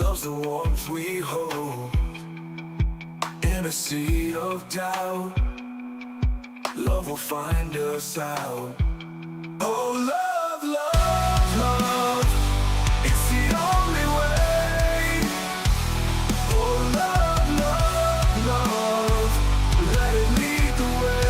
Love's the warmth we hold in a sea of doubt. Love will find us out. Oh, love, love, love, it's the only way. Oh, love, love, love, let it lead the way.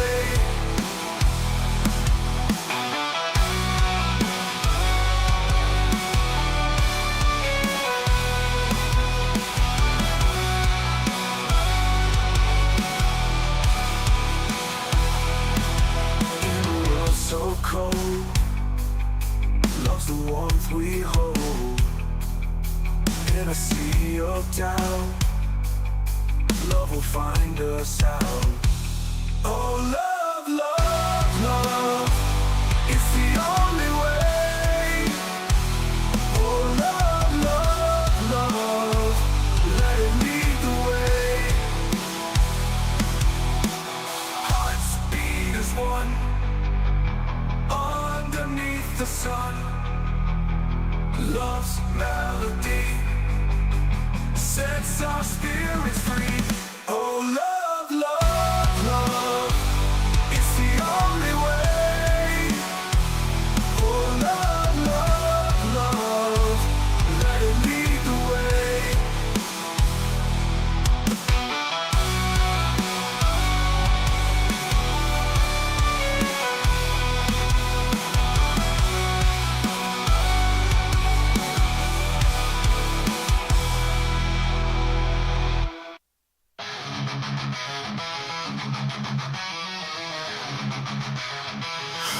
In a world so cold, love's the warmth we hold in a sea of doubt. Love will find us out. Oh, love, love, love, it's the only way. Oh, love, love, love, let it lead the way. Hearts beat as one underneath the sun. Love's melody sets our spirits free. Oh, love, love, love, it's the only way. Oh, love, love, love, let it lead the way.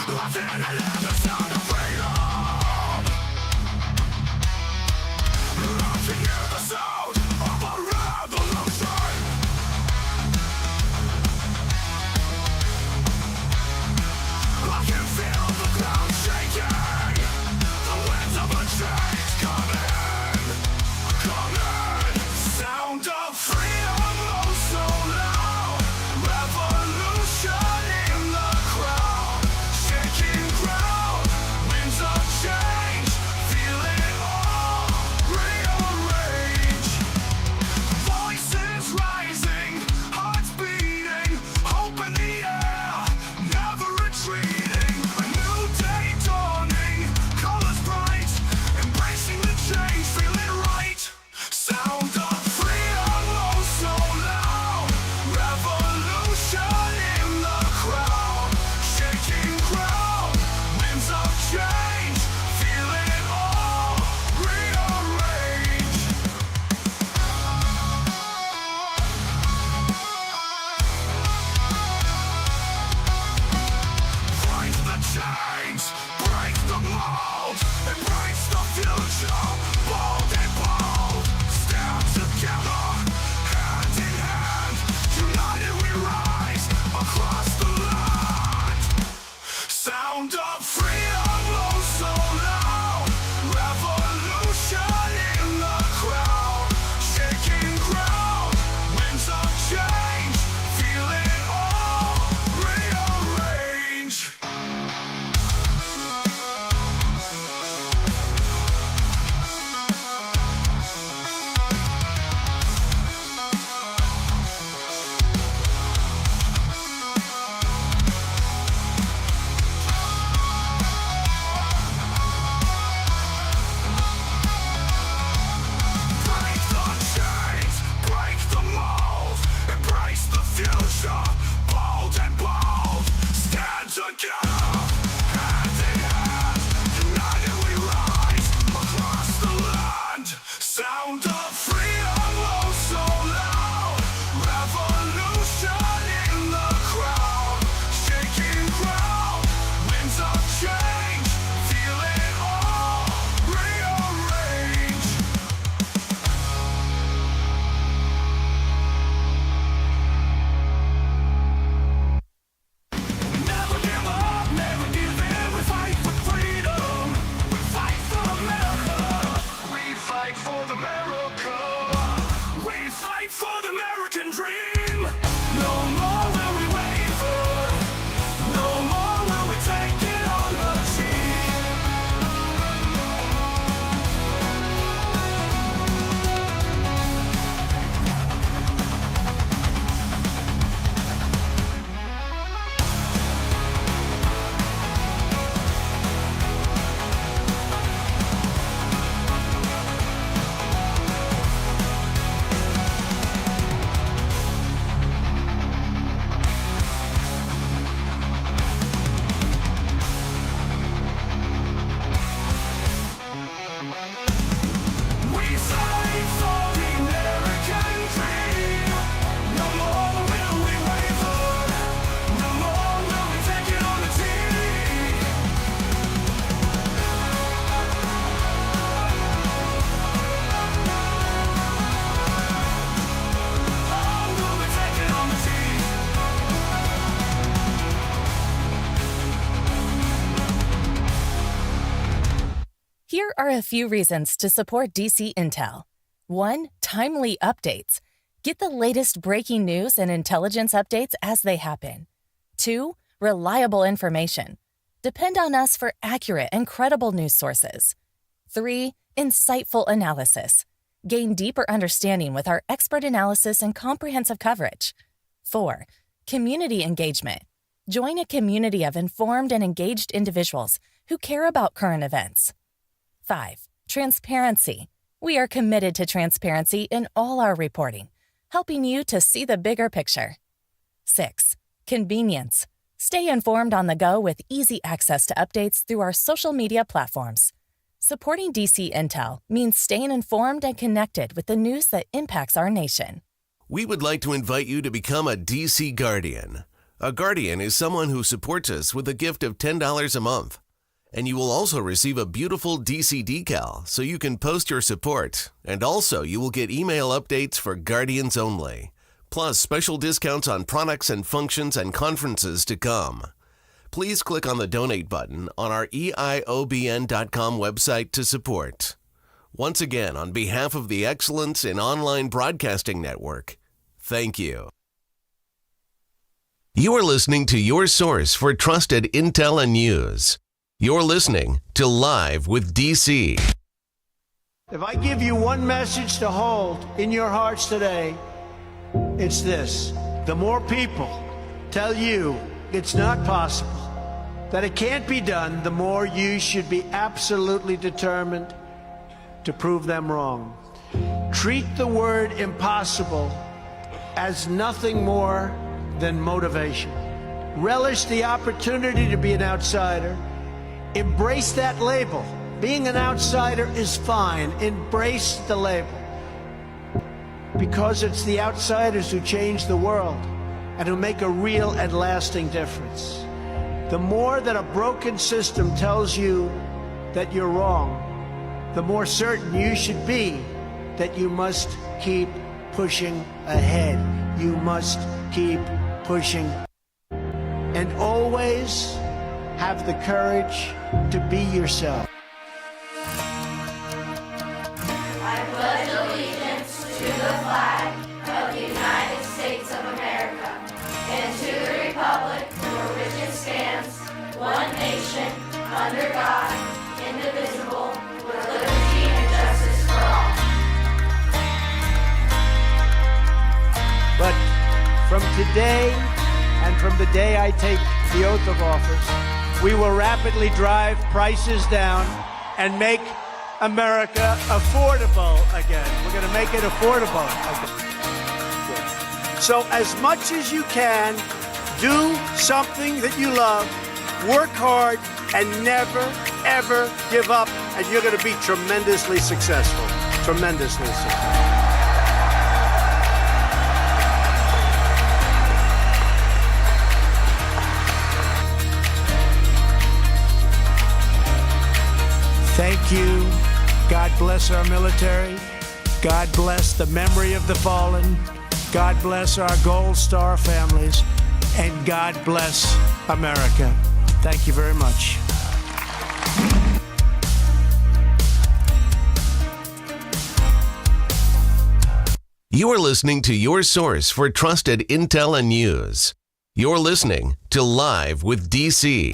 Lost in the sound of freedom. Lost to hear the sound of a revolution. I can feel the ground shaking. The winds of a change coming, coming. Sound of freedom, oh so loud. Revolution in the crowd. Shaking ground, winds of change. Feel it all, rearrange. Voices rising, hearts beating, hope in the air, never retreating. A new day dawning, colors bright, embracing the change, feeling right. Sound of freedom, oh so loud. Revolution in the crowd. Shaking ground, winds of change. Feel it all, rearrange. Break the chains, break the mold, embrace the future, bold and bold. Stand together, hand in hand, united we rise across the land. Sound of freedom, oh so loud. Revolution in the crowd. Shaking ground, winds of change. Feel it all, rearrange. Break the chains, break the mold, embrace the future, bold and bold. Stand together, hand in hand, united we rise across the land. Sound of freedom, oh so loud. Revolution in the crowd. Shaking ground, winds of change. Feel it all, rearrange. Never give up, never give in. We fight for freedom. We fight for America. We fight for the America. We fight for the American dream. No more will we waver. No more will we take it on the cheap. Here are a few reasons to support DC Intel. 1. Timely updates. Get the latest breaking news and intelligence updates as they happen. 2. Reliable information. Depend on us for accurate and credible news sources. 3. Insightful analysis. Gain deeper understanding with our expert analysis and comprehensive coverage. 4. Community engagement. Join a community of informed and engaged individuals who care about current events. 5. Transparency. We are committed to transparency in all our reporting, helping you to see the bigger picture. 6. Convenience. Stay informed on the go with easy access to updates through our social media platforms. Supporting DC Intel means staying informed and connected with the news that impacts our nation. We would like to invite you to become a DC Guardian. A Guardian is someone who supports us with a gift of $10 a month. And you will also receive a beautiful DC decal so you can post your support. And also you will get email updates for Guardians only. Plus special discounts on products and functions and conferences to come. Please click on the donate button on our eiobn.com website to support. Once again, on behalf of the Excellence in Online Broadcasting Network, thank you. You are listening to your source for trusted intel and news. You're listening to Live with DC. If I give you one message to hold in your hearts today, it's this. The more people tell you it's not possible, that it can't be done, the more you should be absolutely determined to prove them wrong. Treat the word impossible as nothing more than motivation. Relish the opportunity to be an outsider. Embrace that label. Being an outsider is fine. Embrace the label. Because it's the outsiders who change the world and who make a real and lasting difference. The more that a broken system tells you that you're wrong, the more certain you should be that you must keep pushing ahead. You must keep pushing. And always have the courage to be yourself. I pledge allegiance to the flag of the United States of America and to the republic for which it stands, one nation, under God, indivisible, with liberty and justice for all. But from today and from the day I take the oath of office, we will rapidly drive prices down and make America affordable again. We're going to make it affordable again. So as much as you can, do something that you love, work hard, and never, ever give up, and you're going to be tremendously successful. Tremendously successful. Thank you. God bless our military. God bless the memory of the fallen. God bless our Gold Star families. And God bless America. Thank you very much. You are listening to your source for trusted intel and news. You're listening to Live with DC.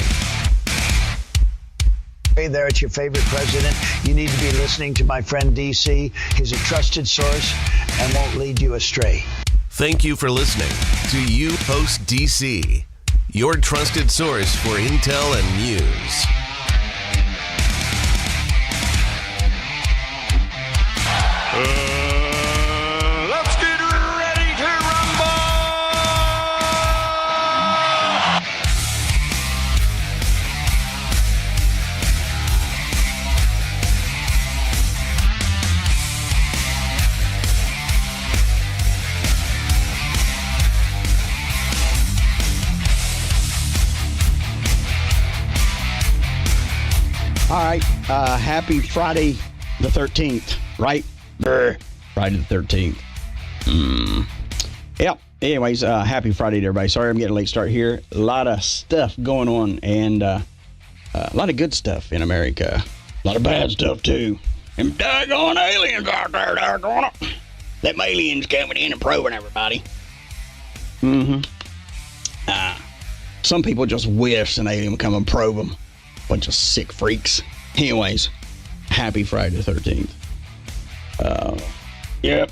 Hey there, it's your favorite president. You need to be listening to my friend DC. He's a trusted source and won't lead you astray. Thank you for listening to You Host DC, your trusted source for intel and news. Let's get ready to rumble! All right, happy Friday the 13th, right? Friday the 13th. Yep. Anyways, happy Friday to everybody. Sorry I'm getting a late start here. A lot of stuff going on and a lot of good stuff in America. A lot of bad stuff, too. Them daggone aliens out there, daggone it. Them aliens coming in and probing everybody. Some people just wish an alien would come and probe them. Bunch of sick freaks. Anyways, happy Friday the 13th. Yep.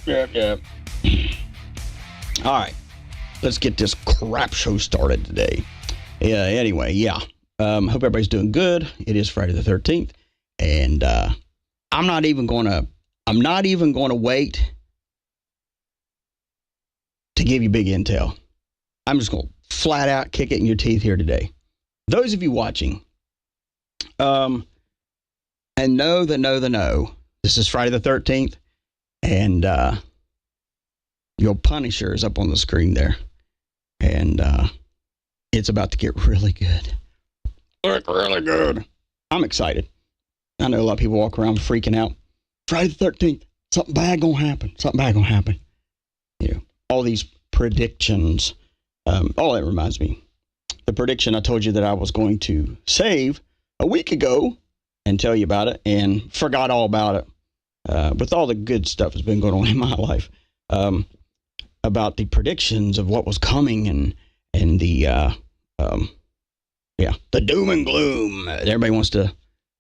All right. Let's get this crap show started today. Hope everybody's doing good. It is Friday the 13th. And I'm not even going to wait to give you big intel. I'm just going to flat out kick it in your teeth here today. Those of you watching, and know, this is Friday the 13th, and your Punisher is up on the screen there. And it's about to get really good. Look really good. I'm excited. I know a lot of people walk around freaking out. Friday the 13th, something bad gonna happen. You know, all these predictions. That reminds me. The prediction I told you that I was going to save a week ago and tell you about it, and forgot all about it. With all the good stuff that's been going on in my life, about the predictions of what was coming and the doom and gloom that everybody wants to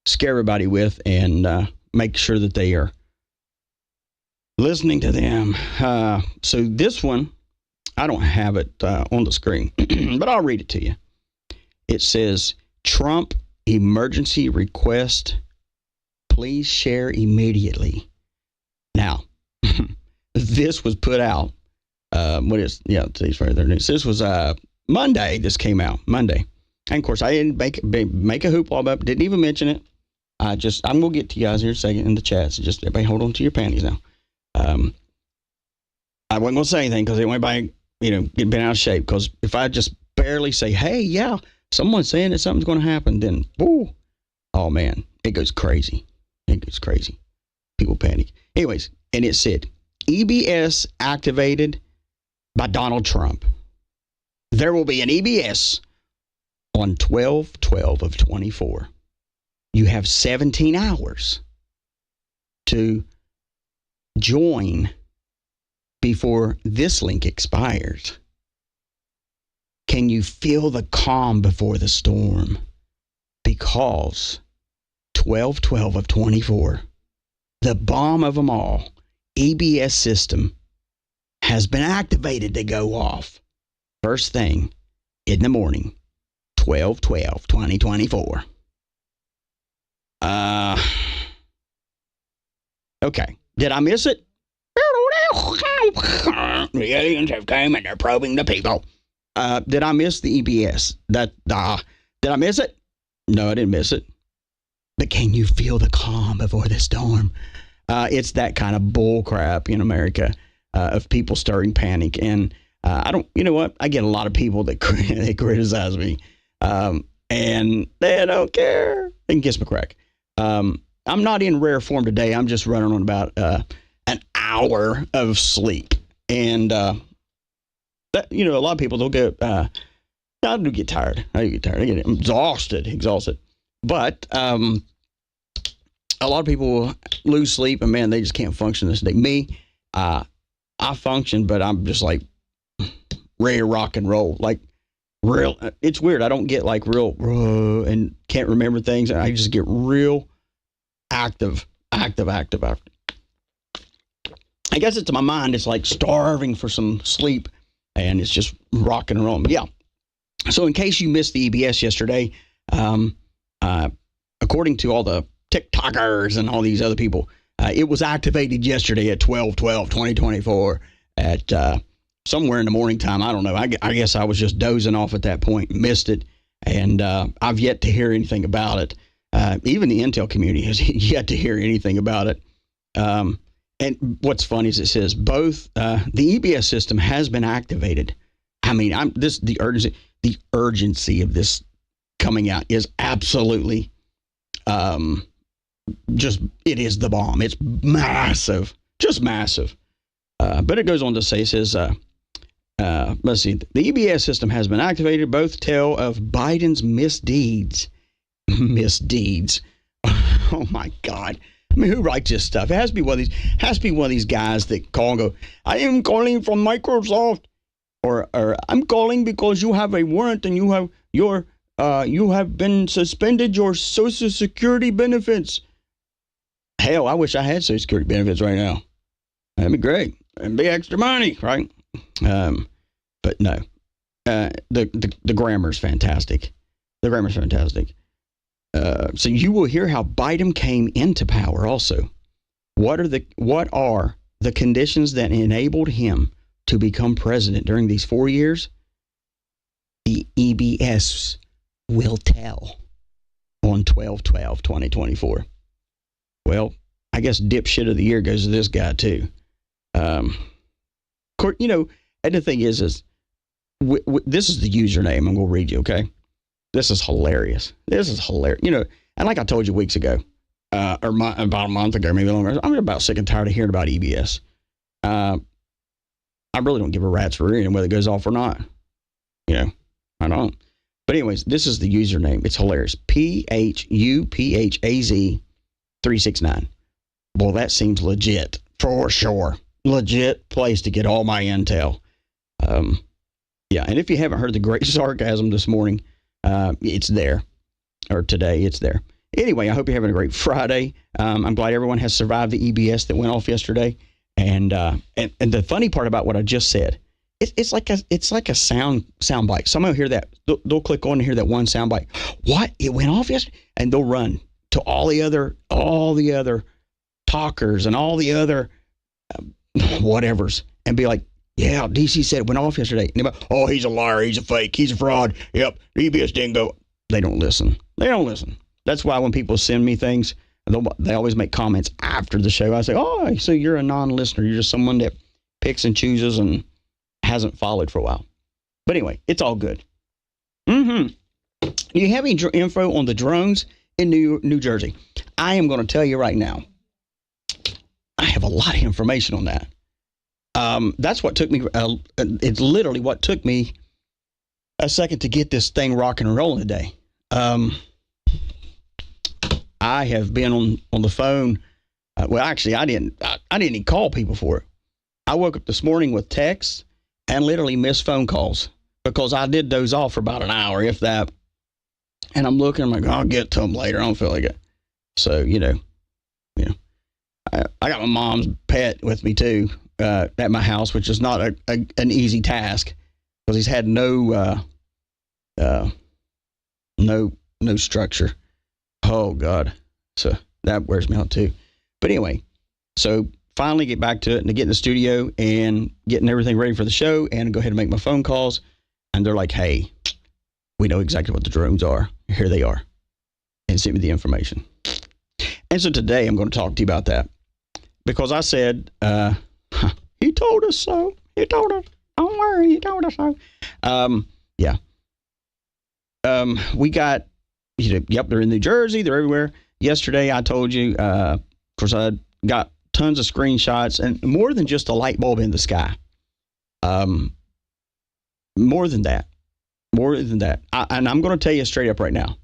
scare everybody with, and make sure that they are listening to them. So this one, I don't have it on the screen, but I'll read it to you. It says, Trump emergency request, please share immediately. Now, this was put out. Today's Friday. This was Monday. This came out Monday. And of course, I didn't make a hoopla about it, didn't even mention it. I'm going to get to you guys here in a second in the chat. So just everybody hold on to your panties now. I wasn't going to say anything because everybody, getting bent out of shape. Because if I just barely say, hey, yeah, someone's saying that something's going to happen, then, woo, oh man, it goes crazy. People panic. anyways, and it said, EBS activated by Donald Trump. There will be an EBS on 12/12 of 24. You have 17 hours to join before this link expires. Can you feel the calm before the storm? Because 12/12 of 24, the bomb of them all, EBS system, has been activated to go off. First thing in the morning, 12/12/2024. Okay. Did I miss it? The aliens have come and they're probing the people. Did I miss the EBS? Did I miss it? No, I didn't miss it. But can you feel the calm before the storm? It's that kind of bull crap in America of people starting panic. And I don't, you know what? I get a lot of people that they criticize me. And they don't care. They can kiss my crack. I'm not in rare form today. I'm just running on about an hour of sleep. And, that, a lot of people, they'll get, I do get tired. I get exhausted. But a lot of people lose sleep, and, man, they just can't function this day. Me, I function, but I'm just like ready to rock and roll. Like, real, it's weird. I don't get like real and can't remember things. I just get real active. I guess it's my mind. It's like starving for some sleep, and it's just rocking and rolling. But yeah. So in case you missed the EBS yesterday, according to all the TikTokers and all these other people, it was activated yesterday at 12/12/2024 at somewhere in the morning time. I don't know. I guess I was just dozing off at that point, missed it, and I've yet to hear anything about it. Even the intel community has yet to hear anything about it. And what's funny is it says both the EBS system has been activated. I mean, the urgency of this coming out is absolutely it is the bomb. It's massive, just massive. But it goes on to say, it says, let's see, the EBS system has been activated. Both tell of Biden's misdeeds Oh my God. I mean, who writes this stuff? It has to be one of these guys that call and go, I am calling from Microsoft, or I'm calling because you have a warrant and you have been suspended your Social Security benefits. Hell, I wish I had Social Security benefits right now. That'd be great. It'd be extra money, right? But no, the grammar's fantastic. The grammar's fantastic. So you will hear how Biden came into power also. What are the conditions that enabled him to become president during these 4 years? The EBS will tell on 12/12/2024. Well, I guess dipshit of the year goes to this guy too. You know, and the thing is this is the username. I'm going to read you, okay? This is hilarious. You know, and like I told you weeks ago, or about a month ago, maybe longer, I'm about sick and tired of hearing about EBS. I really don't give a rat's rear whether it goes off or not. You know, I don't. But anyways, this is the username. It's hilarious. PHUPHAZ369. Well, that seems legit for sure. Legit place to get all my intel. Yeah, and if you haven't heard the great sarcasm this morning, it's there, or today it's there. Anyway, I hope you're having a great Friday. I'm glad everyone has survived the EBS that went off yesterday. And the funny part about what I just said, it's like a sound bite. Someone will hear that. They'll click on and hear that one sound bite. What? It went off yesterday? And they'll run to all the other talkers and all the other whatevers and be like, yeah, DC said it went off yesterday. And oh, he's a liar. He's a fake. He's a fraud. Yep, EBS didn't go. They don't listen. That's why when people send me things, they always make comments after the show. I say, oh, so you're a non-listener. You're just someone that picks and chooses and hasn't followed for a while. But anyway, it's all good. You have any info on the drones in New Jersey? I am going to tell you right now. I have a lot of information on that. That's what took me. It's literally what took me a second to get this thing rocking and rolling today. I have been on the phone. Well, actually, I didn't even call people for it. I woke up this morning with texts and literally missed phone calls because I did doze off for about an hour, if that. And I'm looking, I'm like, I'll get to them later. I don't feel like it. So, you know, I got my mom's pet with me too at my house, which is not an easy task because he's had no structure. Oh God. So that wears me out too. But anyway, so finally get back to it and to get in the studio and getting everything ready for the show and go ahead and make my phone calls. And they're like, hey, we know exactly what the drones are. Here they are. And sent me the information. And so today I'm going to talk to you about that because I said, he told us so. He told us. Don't worry. He told us so. Yeah. We got, yep, they're in New Jersey. They're everywhere. Yesterday, I told you, of course, I got tons of screenshots and more than just a light bulb in the sky. More than that. And I'm going to tell you straight up right now.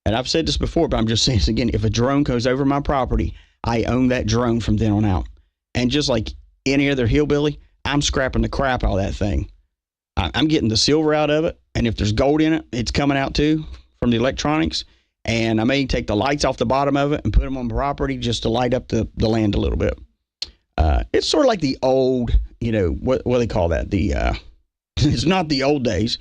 And I've said this before, but I'm just saying this again. If a drone goes over my property, I own that drone from then on out. And just like any other hillbilly, I'm scrapping the crap out of that thing. I'm getting the silver out of it. And if there's gold in it, it's coming out too from the electronics. And I may take the lights off the bottom of it and put them on property just to light up the land a little bit. It's sort of like the old, what do they call that? It's not the old days.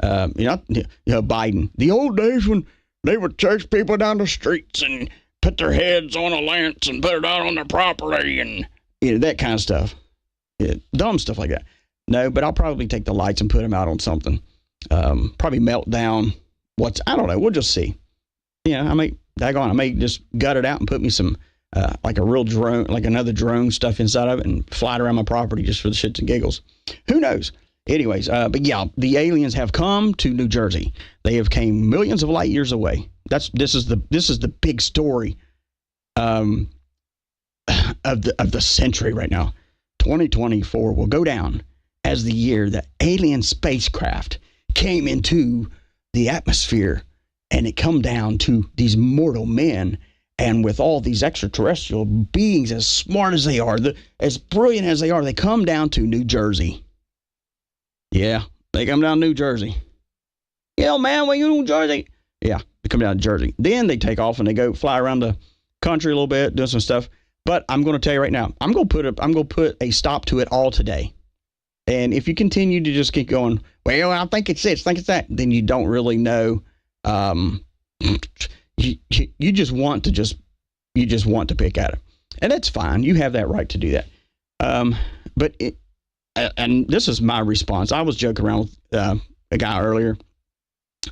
Biden. The old days when they would chase people down the streets and put their heads on a lance and put it out on their property and that kind of stuff. Dumb stuff like that. No, but I'll probably take the lights and put them out on something. Probably melt down I don't know. We'll just see. I may just gut it out and put me some, like a real drone, like another drone stuff inside of it and fly it around my property just for the shits and giggles. Who knows? Anyways, but yeah, the aliens have come to New Jersey. They have came millions of light years away. This is the big story of the century right now. 2024 will go down as the year that alien spacecraft came into the atmosphere and it come down to these mortal men And with all these extraterrestrial beings, as smart as they are, as brilliant as they are, they come down to New Jersey. Yeah, they come down to New Jersey. Yeah, man, when you in New Jersey? Yeah, they come down to Jersey. Then they take off and they go fly around the country a little bit, doing some stuff. But I'm going to tell you right now, I'm going to put a stop to it all today. And if you continue to just keep going, well, I think it's this, I think it's that, then you don't really know. You just want to pick at it, and that's fine. You have that right to do that. But and this is my response. I was joking around with a guy earlier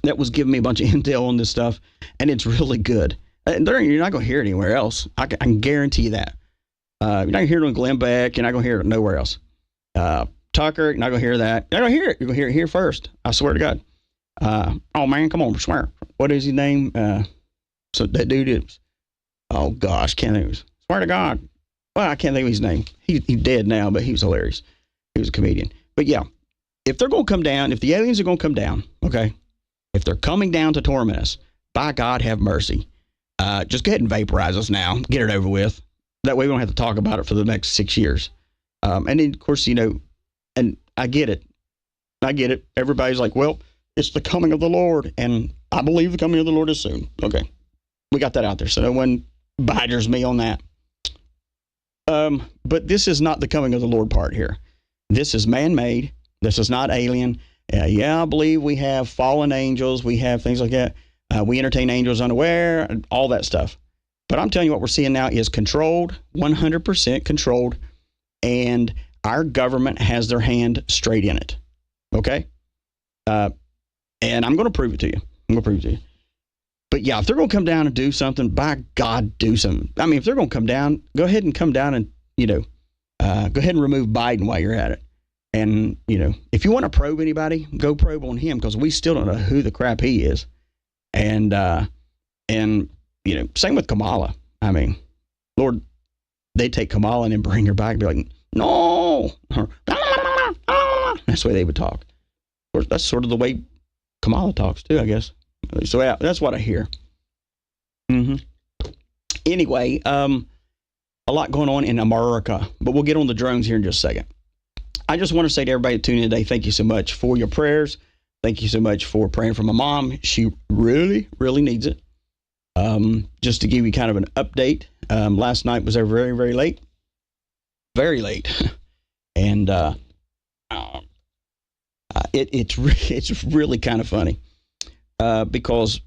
that was giving me a bunch of intel on this stuff, and it's really good. And you're not going to hear it anywhere else. I can guarantee you that. You're not going to hear it on Glenn Beck. You're not going to hear it nowhere else. Tucker, you're not going to hear that. You're not going to hear it. You're going to hear it here first. I swear to God. Oh, man, come on, swear. What is his name? So that dude is, oh, gosh, can't think of his, swear to God. Well, I can't think of his name. He's dead now, but he was hilarious. He was a comedian. But, yeah, if they're going to come down, if the aliens are going to come down, okay, if they're coming down to torment us, by God, have mercy. Just go ahead and vaporize us now. Get it over with. That way we don't have to talk about it for the next 6 years. And then, of course, and I get it. Everybody's like, well, it's the coming of the Lord. And I believe the coming of the Lord is soon. Okay. We got that out there. So no one badgers me on that. But this is not the coming of the Lord part here. This is man-made. This is not alien. Yeah, I believe we have fallen angels. We have things like that. We entertain angels unaware, all that stuff. But I'm telling you what we're seeing now is controlled, 100% controlled, and our government has their hand straight in it. Okay? And I'm going to prove it to you. But yeah, if they're going to come down and do something, by God, do something. I mean, if they're going to come down, go ahead and come down and, go ahead and remove Biden while you're at it. And, if you want to probe anybody, go probe on him, because we still don't know who the crap he is. And same with Kamala. I mean, Lord, they take Kamala and then bring her back and be like, no. That's the way they would talk. Of course, that's sort of the way Kamala talks too, I guess. So yeah, that's what I hear. Anyway, a lot going on in America, but we'll get on the drones here in just a second. I just want to say to everybody tuning in today, thank you so much for your prayers. Thank you so much for praying for my mom. She really, really needs it. Just to give you kind of an update, last night was very, very late. Very late. And it's really kind of funny because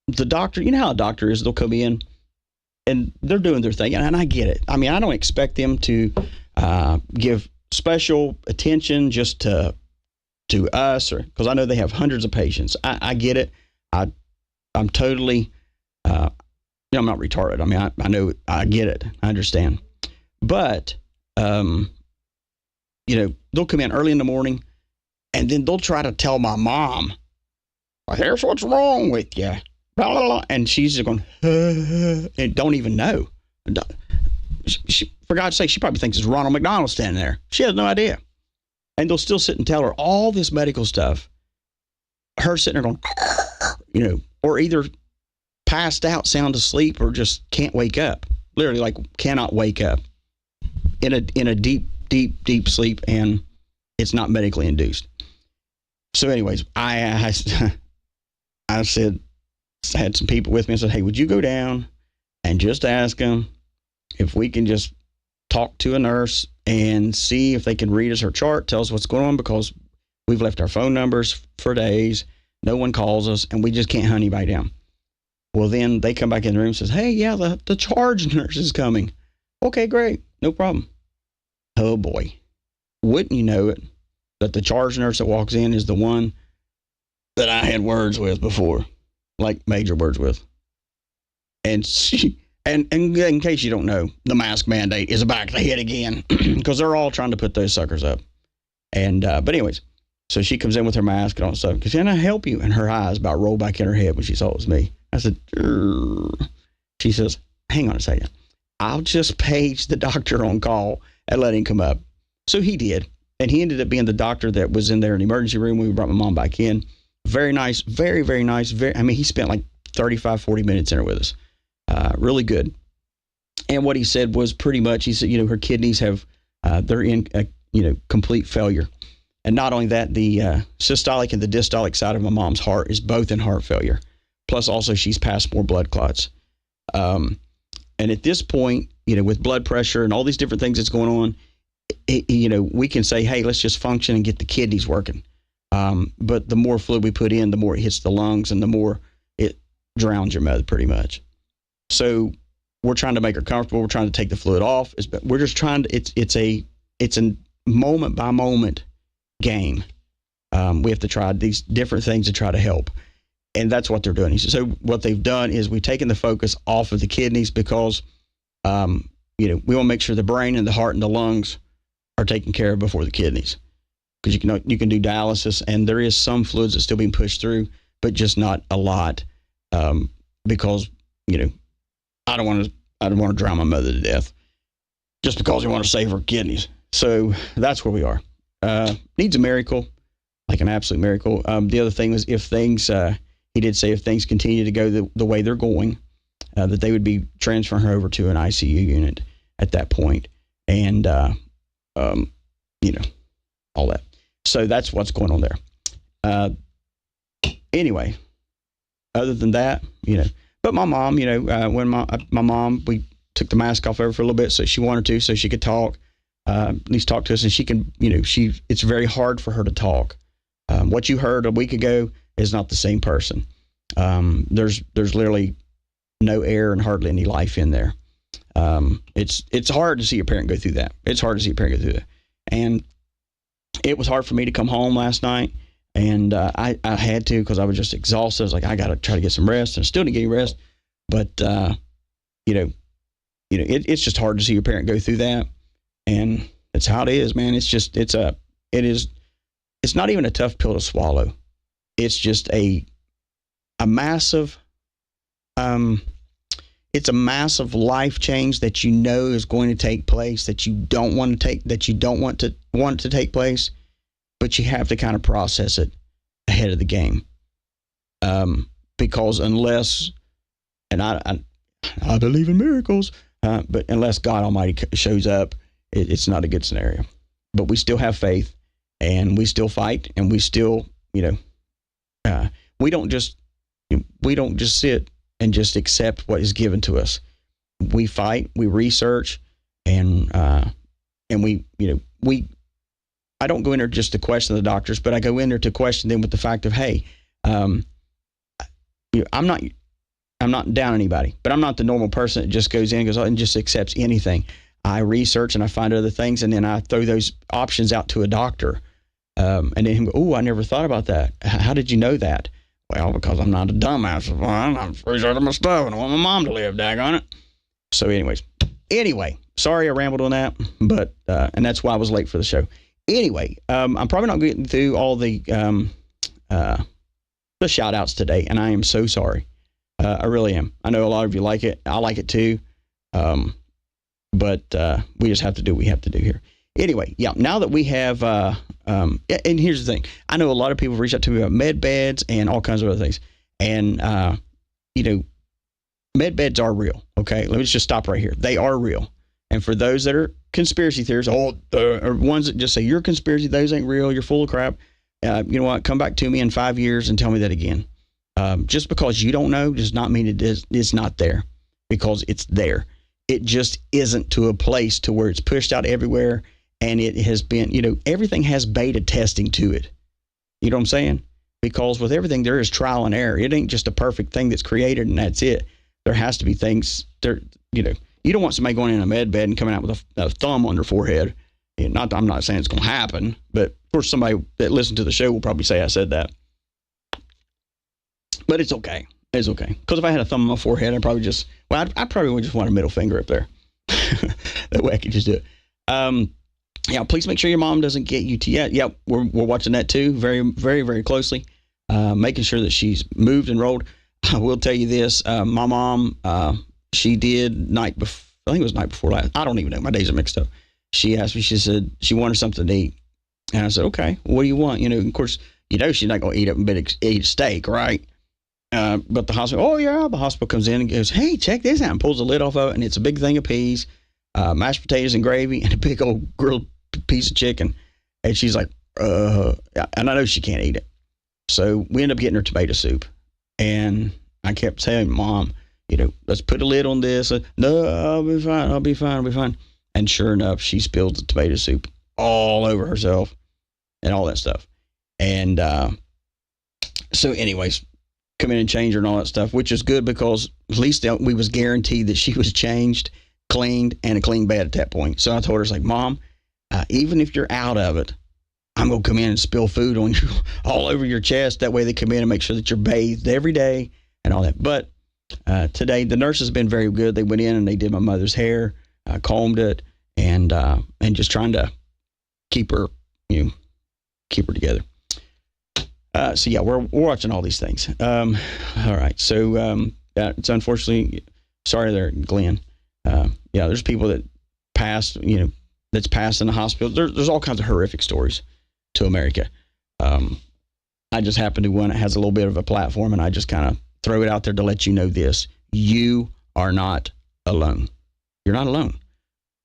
the doctor, you know how a doctor is, they'll come in and they're doing their thing. And I get it. I mean, I don't expect them to give special attention just to us, or because I know they have hundreds of patients. I get it. I'm totally, I'm not retarded. I mean, I know, I get it. I understand. But, they'll come in early in the morning and then they'll try to tell my mom, here's what's wrong with you. Blah, blah, blah. And she's just going, and don't even know. She, for God's sake, she probably thinks it's Ronald McDonald standing there. She has no idea. And they'll still sit and tell her all this medical stuff. Her sitting there going, or either passed out, sound asleep, or just can't wake up. Literally, like, cannot wake up in a deep sleep, and it's not medically induced. So, anyways, I said, I had some people with me and said, hey, would you go down and just ask them if we can just talk to a nurse and see if they can read us her chart, tell us what's going on, because we've left our phone numbers for days. No one calls us, and we just can't hunt anybody down. Well, then they come back in the room and says, hey, yeah, the charge nurse is coming. Okay, great. No problem. Oh, boy. Wouldn't you know it, that the charge nurse that walks in is the one that I had words with before, like major words with. And she... And in case you don't know, the mask mandate is back to hit again, because they're all trying to put those suckers up. And but anyways, so she comes in with her mask and all that stuff. Because, can I help you? And her eyes about rolled back in her head when she saw it was me. I said, Urgh. She says, hang on a second. I'll just page the doctor on call and let him come up. So he did. And he ended up being the doctor that was in there in the emergency room when we brought my mom back in. Very nice. Very, very nice. He spent like 35, 40 minutes in there with us. really good. And what he said was pretty much, he said, her kidneys have, they're in, complete failure. And not only that, the systolic and the diastolic side of my mom's heart is both in heart failure. Plus also she's passed more blood clots. And at this point, with blood pressure and all these different things that's going on, we can say, hey, let's just function and get the kidneys working. But the more fluid we put in, the more it hits the lungs and the more it drowns your mother pretty much. So we're trying to make her comfortable. We're trying to take the fluid off. We're just trying to, it's a moment by moment game. We have to try these different things to try to help. And that's what they're doing. So what they've done is we've taken the focus off of the kidneys because, we want to make sure the brain and the heart and the lungs are taken care of before the kidneys. Because you can do dialysis and there is some fluids that's still being pushed through, but just not a lot. Because, I don't want to drown my mother to death just because we want to save her kidneys. So that's where we are. Needs a miracle, like an absolute miracle. The other thing was he did say if things continue to go the way they're going, that they would be transferring her over to an ICU unit at that point. And, all that. So that's what's going on there. Anyway, other than that, but my mom, when my mom, we took the mask off of her for a little bit so she wanted to, so she could talk, at least talk to us. And she can, it's very hard for her to talk. What you heard a week ago is not the same person. There's literally no air and hardly any life in there. It's hard to see a parent go through that. It's hard to see a parent go through that. And it was hard for me to come home last night. And I had to because I was just exhausted. I was like, I got to try to get some rest. And I still didn't get any rest. But, it's just hard to see your parent go through that. And that's how it is, man. It's not even a tough pill to swallow. It's just a massive, it's a massive life change that is going to take place that you don't want to take place, but you have to kind of process it ahead of the game. Because unless, and I believe in miracles, but unless God Almighty shows up, it's not a good scenario. But we still have faith and we still fight and we still, we don't just sit and just accept what is given to us. We fight, we research, and we, I don't go in there just to question the doctors, but I go in there to question them with the fact of, hey, I'm not down anybody, but I'm not the normal person that just goes in and goes out and just accepts anything. I research and I find other things, and then I throw those options out to a doctor. And then him go, oh, I never thought about that. How did you know that? Well, because I'm not a dumbass. I'm researching my stuff and I want my mom to live, daggone it. So anyway, sorry I rambled on that, but, and that's why I was late for the show. Anyway, I'm probably not getting through all the shout outs today, and I am so sorry. I really am. I know a lot of you like it. I like it too. But we just have to do what we have to do here. Anyway, yeah, now that we have, and here's the thing. I know a lot of people reach out to me about med beds and all kinds of other things. And, med beds are real. Okay. Let me just stop right here. They are real. And for those that are conspiracy theorists, or ones that just say you're conspiracy, those ain't real, you're full of crap. You know what? Come back to me in 5 years and tell me that again. Just because you don't know does not mean it's not there, because it's there. It just isn't to a place to where it's pushed out everywhere. And it has been, everything has beta testing to it. You know what I'm saying? Because with everything, there is trial and error. It ain't just a perfect thing that's created and that's it. There has to be things there, you don't want somebody going in a med bed and coming out with a thumb on their forehead. I'm not saying it's going to happen, but of course somebody that listened to the show will probably say I said that. But it's okay. It's okay. Because if I had a thumb on my forehead, I probably would just want a middle finger up there. That way I could just do it. Yeah, please make sure your mom doesn't get UTI. Yeah, we're watching that too, very, very, very closely, making sure that she's moved and rolled. I will tell you this, my mom, she did night before, I think it was night before last. I don't even know. My days are mixed up. She asked me, she said she wanted something to eat. And I said, okay, what do you want? Of course, she's not going to eat a steak, right? But the hospital, oh yeah, the hospital comes in and goes, hey, check this out, and pulls the lid off of it, and it's a big thing of peas, mashed potatoes and gravy, and a big old grilled piece of chicken. And she's like, and I know she can't eat it. So we end up getting her tomato soup. And I kept saying, Mom, let's put a lid on this. No, I'll be fine. And sure enough, she spills the tomato soup all over herself and all that stuff. And so anyways, come in and change her and all that stuff, which is good because at least we was guaranteed that she was changed, cleaned, and a clean bed at that point. So I told her, it's like, Mom, even if you're out of it, I'm going to come in and spill food on you all over your chest. That way they come in and make sure that you're bathed every day and all that. But today, the nurse has been very good. They went in and they did my mother's hair, combed it, and just trying to keep her together. So yeah, we're watching all these things. All right. So it's unfortunately, sorry there, Glenn. Yeah, there's people that passed, that's passed in the hospital. There's all kinds of horrific stories to America. I just happen to one that has a little bit of a platform, and I just kind of throw it out there to let you know this. You are not alone. You're not alone.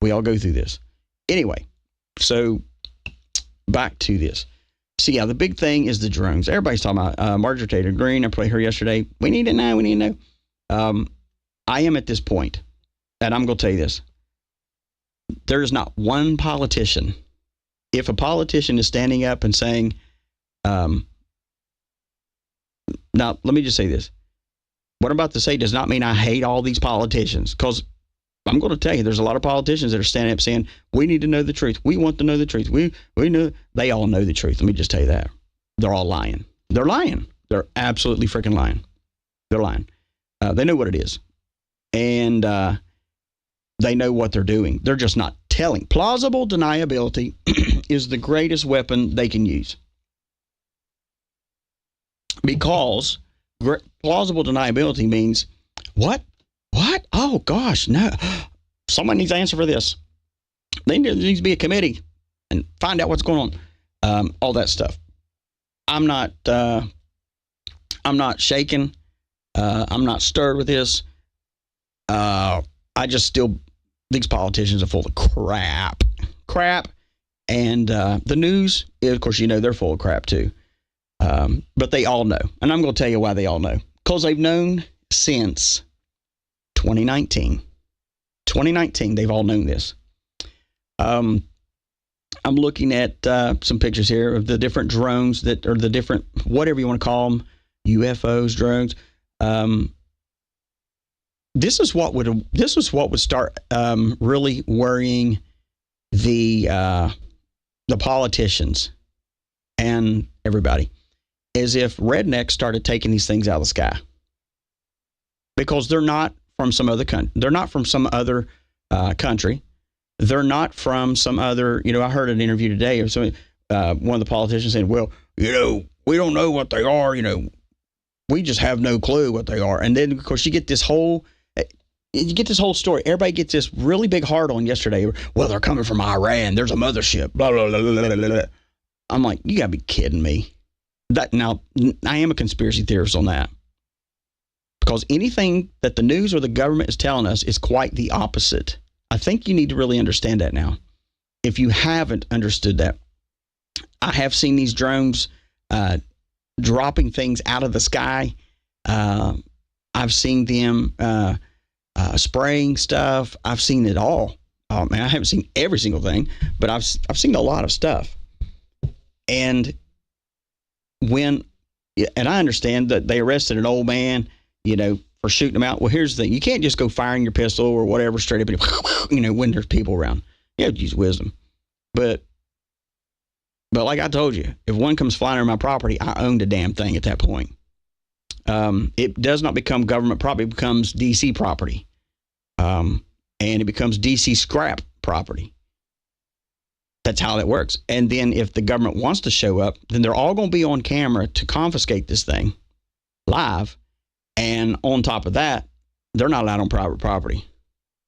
We all go through this. Anyway, so back to this. So yeah, the big thing is the drones. Everybody's talking about Marjorie Taylor Greene. I played her yesterday. We need to know. I am at this point, and I'm going to tell you this. There's not one politician. If a politician is standing up and saying, now let me just say this. What I'm about to say does not mean I hate all these politicians, because I'm going to tell you, there's a lot of politicians that are standing up saying, we need to know the truth. We want to know the truth. We know. They all know the truth. Let me just tell you that. They're all lying. They're lying. They're absolutely freaking lying. They're lying. They know what it is. And they know what they're doing. They're just not telling. Plausible deniability is the greatest weapon they can use. Because plausible deniability means, what? What? Oh, gosh, no. Someone needs to answer for this. There needs to be a committee and find out what's going on. All that stuff. I'm not shaken. I'm not stirred with this. These politicians are full of crap. And the news, of course, they're full of crap too. But they all know. And I'm going to tell you why they all know. Because they've known since 2019. 2019, they've all known this. I'm looking at some pictures here of the different drones that are the different, whatever you want to call them, UFOs, drones. This is what would start really worrying the politicians and everybody, is if rednecks started taking these things out of the sky, because they're not from some other country. They're not from some other country. They're not from some other. I heard an interview today of one of the politicians saying, "Well, we don't know what they are. We just have no clue what they are." And then, of course, you get this whole story. Everybody gets this really big hard on yesterday. Well, they're coming from Iran. There's a mothership. Blah, blah, blah, blah, blah, blah. I'm like, you gotta be kidding me. Now, I am a conspiracy theorist on that, because anything that the news or the government is telling us is quite the opposite. I think you need to really understand that now. If you haven't understood that, I have seen these drones dropping things out of the sky. I've seen them spraying stuff. I've seen it all. Oh man, I haven't seen every single thing, but I've seen a lot of stuff. And I understand that they arrested an old man, for shooting him out. Well, here's the thing: you can't just go firing your pistol or whatever straight up, when there's people around. You have to use wisdom. But like I told you, if one comes flying on my property, I own the damn thing at that point. It does not become government property; it becomes DC property, and it becomes DC scrap property. That's how that works. And then if the government wants to show up, then they're all going to be on camera to confiscate this thing live. And on top of that, they're not allowed on private property.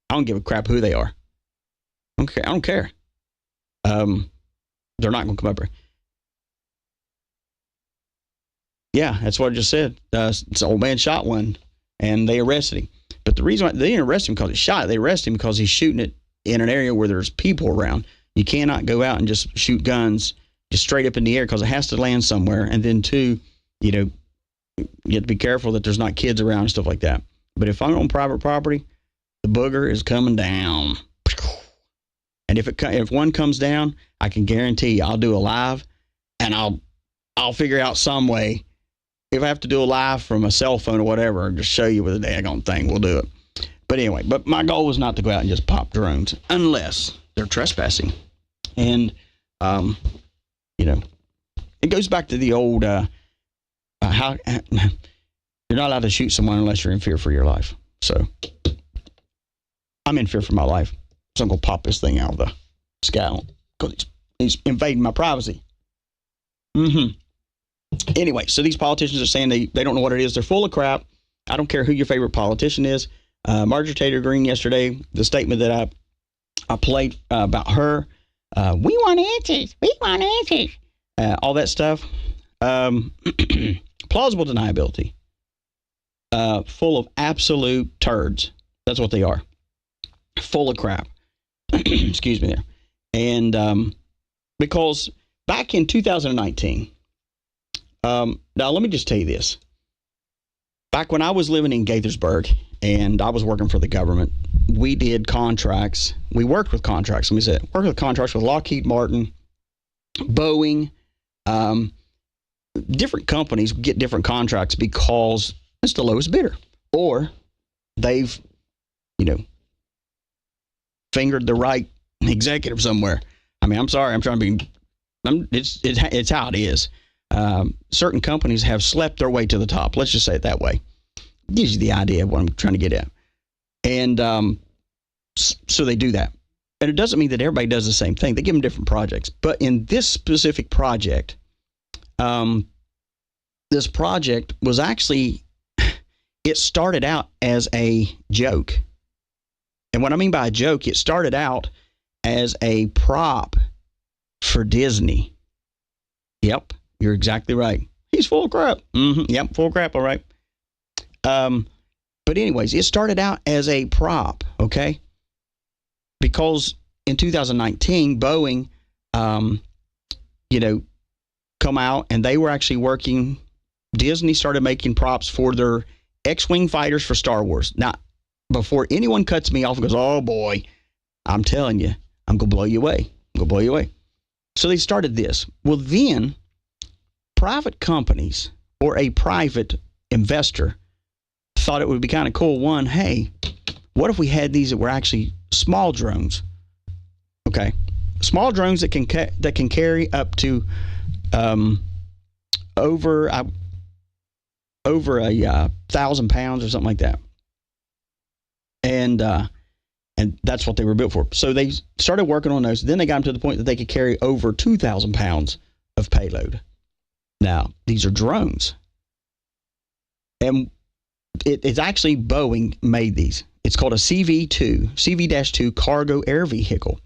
I don't give a crap who they are. I don't care. They're not going to come up here. Yeah, that's what I just said. This old man shot one, and they arrested him. But the reason why they didn't arrest him because he shot it, they arrested him because he's shooting it in an area where there's people around. You cannot go out and just shoot guns just straight up in the air because it has to land somewhere. And then two, you know, you have to be careful that there's not kids around and stuff like that. But if I'm on private property, the booger is coming down. And if one comes down, I can guarantee you I'll do a live, and I'll figure out some way. If I have to do a live from a cell phone or whatever, or just show you with a daggone thing, we'll do it. But anyway, my goal was not to go out and just pop drones unless they're trespassing. And, you know, it goes back to the old, how you're not allowed to shoot someone unless you're in fear for your life. So I'm in fear for my life. So I'm going to pop this thing out of the sky because he's invading my privacy. Anyway, so these politicians are saying they don't know what it is. They're full of crap. I don't care who your favorite politician is. Marjorie Taylor Greene yesterday, the statement that I played about her, we want answers. We want answers. All that stuff. Plausible deniability. Full of absolute turds. That's what they are. Full of crap. Excuse me there. And because back in 2019, now let me just tell you this. Back when I was living in Gaithersburg and I was working for the government, we did contracts. We worked with contracts. Let me say it. Worked with contracts with Lockheed Martin, Boeing, different companies get different contracts because it's the lowest bidder, or they've, you know, fingered the right executive somewhere. I mean, I'm sorry, I'm trying to be. It's how it is. Certain companies have slept their way to the top. Let's just say it that way. Gives you the idea of what I'm trying to get at. And so they do that. And it doesn't mean that everybody does the same thing. They give them different projects. But in this specific project, this project was actually, it started out as a joke. And what I mean by a joke, it started out as a prop for Disney. Yep, you're exactly right. He's full of crap. Yep, full of crap, all right. But anyways, it started out as a prop, okay? Because in 2019, Boeing, you know, come out and they were actually working. Disney started making props for their X-Wing fighters for Star Wars. Now, before anyone cuts me off and goes, oh boy, I'm telling you, I'm going to blow you away. I'm going to blow you away. So they started this. Well, then private companies or a private investor thought it would be kind of cool. One, hey, what if we had these that were actually small drones? Okay, small drones that can carry up to over 1,000 pounds or something like that. And that's what they were built for. So they started working on those. Then they got them to the point that they could carry over 2,000 pounds of payload. Now, these are drones. And it's actually Boeing made these. It's called a CV-2 cargo air vehicle.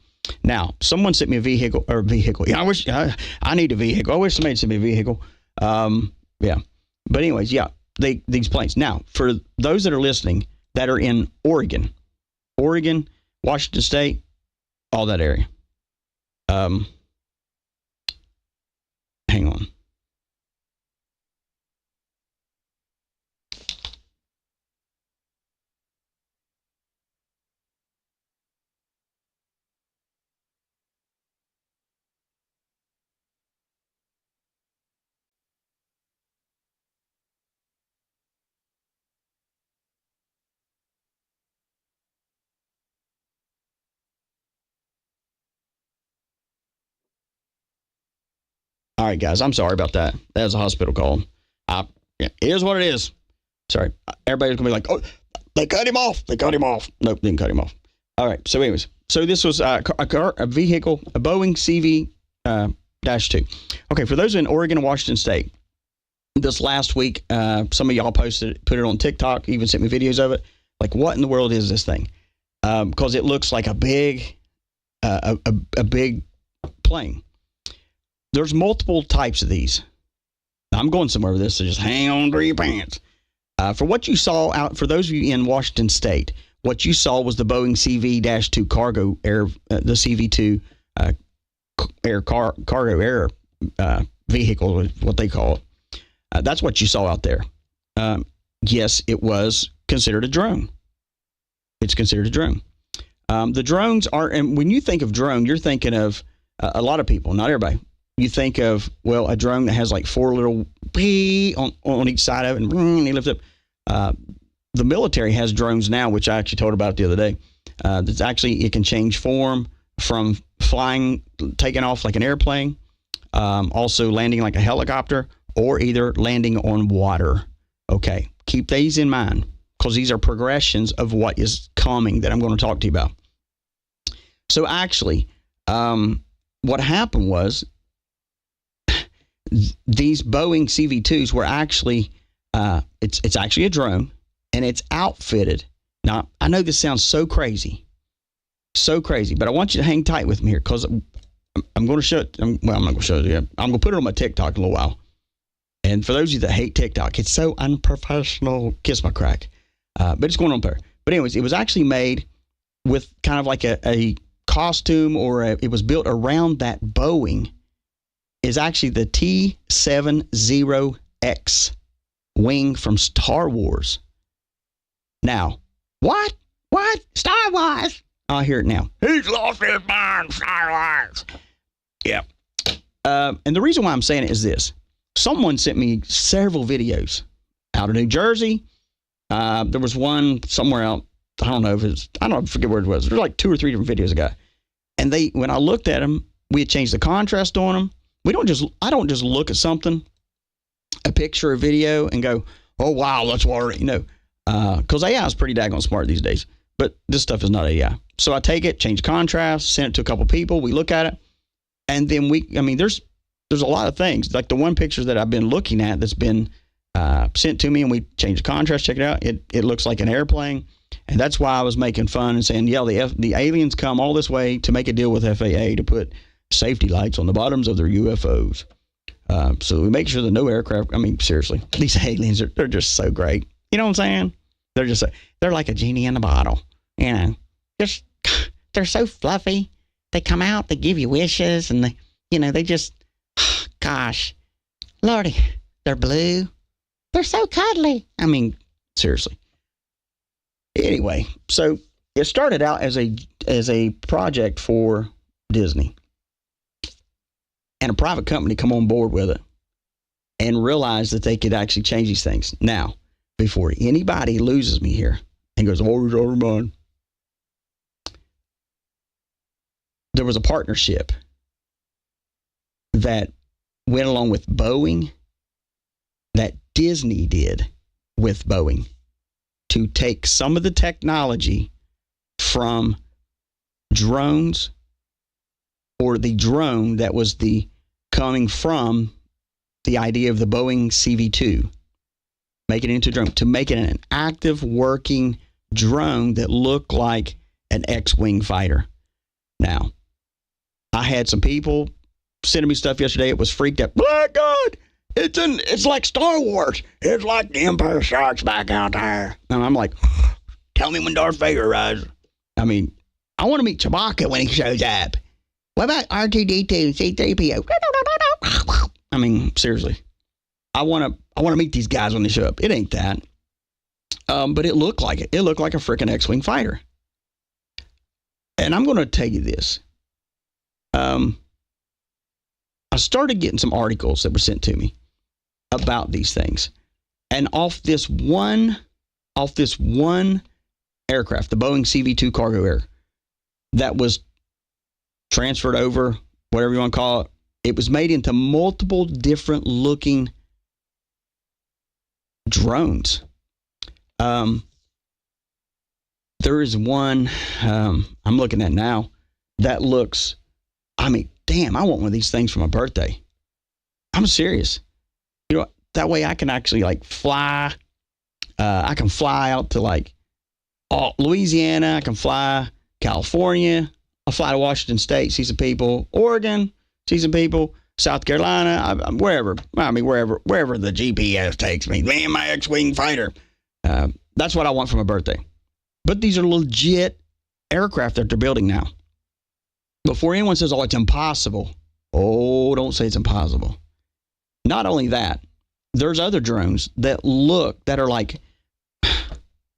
Now, someone sent me a vehicle. Yeah, I need a vehicle. I wish somebody sent me a vehicle. Yeah. But anyways, yeah, these planes. Now, for those that are listening that are in Oregon, Washington State, all that area. Hang on. All right, guys, I'm sorry about that. That was a hospital call. It is what it is. Sorry. Everybody's going to be like, oh, they cut him off. Nope, didn't cut him off. All right. So anyways, so this was a vehicle, a Boeing CV-2. Okay, for those in Oregon and Washington State, this last week, some of y'all put it on TikTok, even sent me videos of it. Like, what in the world is this thing? Because it looks like a big plane. There's multiple types of these. I'm I'm going somewhere with this, so just hang on to your pants. For what you saw out, for those of you in Washington State, what you saw was the Boeing CV-2 cargo air, the CV-2 cargo air vehicle, is what they call it. That's what you saw out there. Yes, it was considered a drone. It's considered a drone. The drones are, and when you think of drone, you're thinking of a lot of people, not everybody. You think of, well, a drone that has like 4 little pee on each side of it, and he lifts up. The military has drones now, which I actually told about it the other day. That's actually, it can change form from flying, taking off like an airplane, also landing like a helicopter, or either landing on water. Okay, keep these in mind, because these are progressions of what is coming that I'm going to talk to you about. So actually, what happened was these Boeing CV-2s were actually, it's actually a drone, and it's outfitted. Now, I know this sounds so crazy, but I want you to hang tight with me here, because I'm going to show it. I'm not going to show it yet. I'm going to put it on my TikTok in a little while. And for those of you that hate TikTok, it's so unprofessional. Kiss my crack. But it's going on there. But anyways, it was actually made with kind of like a costume, or it was built around that Boeing. Is actually the T-70X wing from Star Wars. Now, what? Star Wars? I hear it now. He's lost his mind, Star Wars. Yeah. And the reason why I'm saying it is this. Someone sent me several videos out of New Jersey. There was one somewhere out. I don't know if it's, I forget where it was. There were like 2 or 3 different videos I got. And when I looked at them, we had changed the contrast on them. I don't just look at something, a picture or video, and go, oh, wow, that's what, because AI is pretty daggone smart these days. But this stuff is not AI. So I take it, change contrast, send it to a couple people. We look at it. And then there's a lot of things. Like the one picture that I've been looking at that's been sent to me, and we change the contrast, check it out. It looks like an airplane. And that's why I was making fun and saying, yeah, the aliens come all this way to make a deal with FAA to put safety lights on the bottoms of their UFOs. So we make sure that no aircraft, seriously, these aliens, they're just so great. You know what I'm saying? They're like a genie in a bottle. They're so fluffy. They come out, they give you wishes, and they just, gosh, Lordy, they're blue. They're so cuddly. Seriously. Anyway, so it started out as a project for Disney. And a private company come on board with it and realized that they could actually change these things. Now, before anybody loses me here and goes, oh, it's over mine. There was a partnership that went along with Boeing, that Disney did with Boeing, to take some of the technology from drones, or the drone that was coming from the idea of the Boeing CV-2, make it into a drone, to make it an active working drone that looked like an X-wing fighter. Now, I had some people sending me stuff yesterday. It was freaked out. My God, it's like Star Wars. It's like the Empire Strikes Back out there. And I'm like, tell me when Darth Vader arrives. I want to meet Chewbacca when he shows up. What about R2-D2 and C-3PO? Seriously. I want to meet these guys when they show up. It ain't that. But it looked like it. It looked like a freaking X-wing fighter. And I'm going to tell you this. I started getting some articles that were sent to me about these things. And off this one aircraft, the Boeing CV-2 cargo air, that was transferred over, whatever you want to call it, it was made into multiple different looking drones. There is one I'm looking at now that looks, damn, I want one of these things for my birthday. I'm serious. That way I can actually fly. I can fly out to Louisiana. I can fly California. I'll fly to Washington State, see some people. Oregon, see some people. South Carolina, wherever. I mean, wherever the GPS takes me. Man, my X-Wing fighter. That's what I want for my birthday. But these are legit aircraft that they're building now. Before anyone says, oh, it's impossible. Oh, don't say it's impossible. Not only that, there's other drones that are like,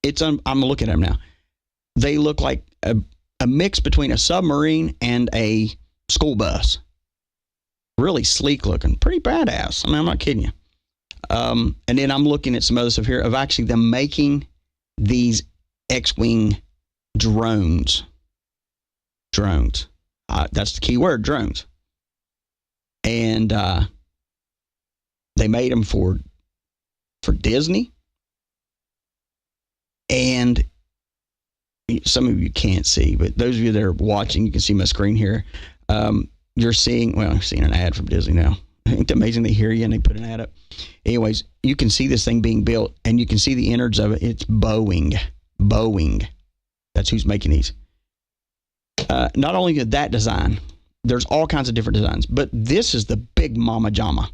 I'm looking at them now. They look like a mix between a submarine and a school bus. Really sleek looking, pretty badass. I mean, I'm not kidding you. And then I'm looking at some other stuff here of actually them making these X-Wing drones. Drones. That's the key word, drones. And they made them for Disney. And some of you can't see, but those of you that are watching, you can see my screen here. You're seeing an ad from Disney now. Ain't it amazing? They hear you and they put an ad up. Anyways, you can see this thing being built, and you can see the innards of it. It's Boeing. Boeing. That's who's making these. Not only that design, there's all kinds of different designs, but this is the big mama jama.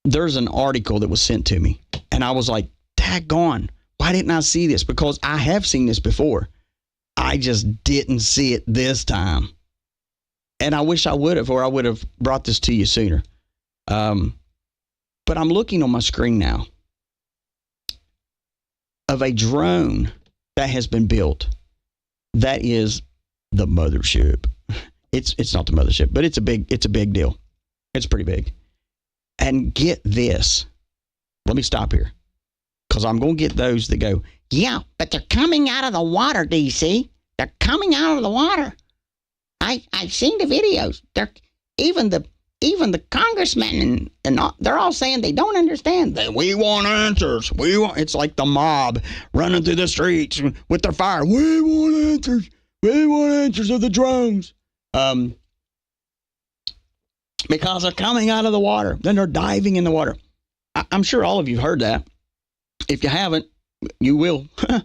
There's an article that was sent to me, and I was like, daggone, why didn't I see this? Because I have seen this before. I just didn't see it this time. And I wish I would have, or I would have brought this to you sooner. But I'm looking on my screen now of a drone that has been built that is the mothership. It's not the mothership, but it's a big deal. It's pretty big. And get this. Let me stop here, because I'm going to get those that go, yeah, but they're coming out of the water, DC. They're coming out of the water. I've seen the videos. They're even the congressmen and all, they're all saying they don't understand. We want answers. It's like the mob running through the streets with their fire. We want answers. We want answers of the drones. Because they're coming out of the water. Then they're diving in the water. I'm sure all of you have heard that. If you haven't, you will. But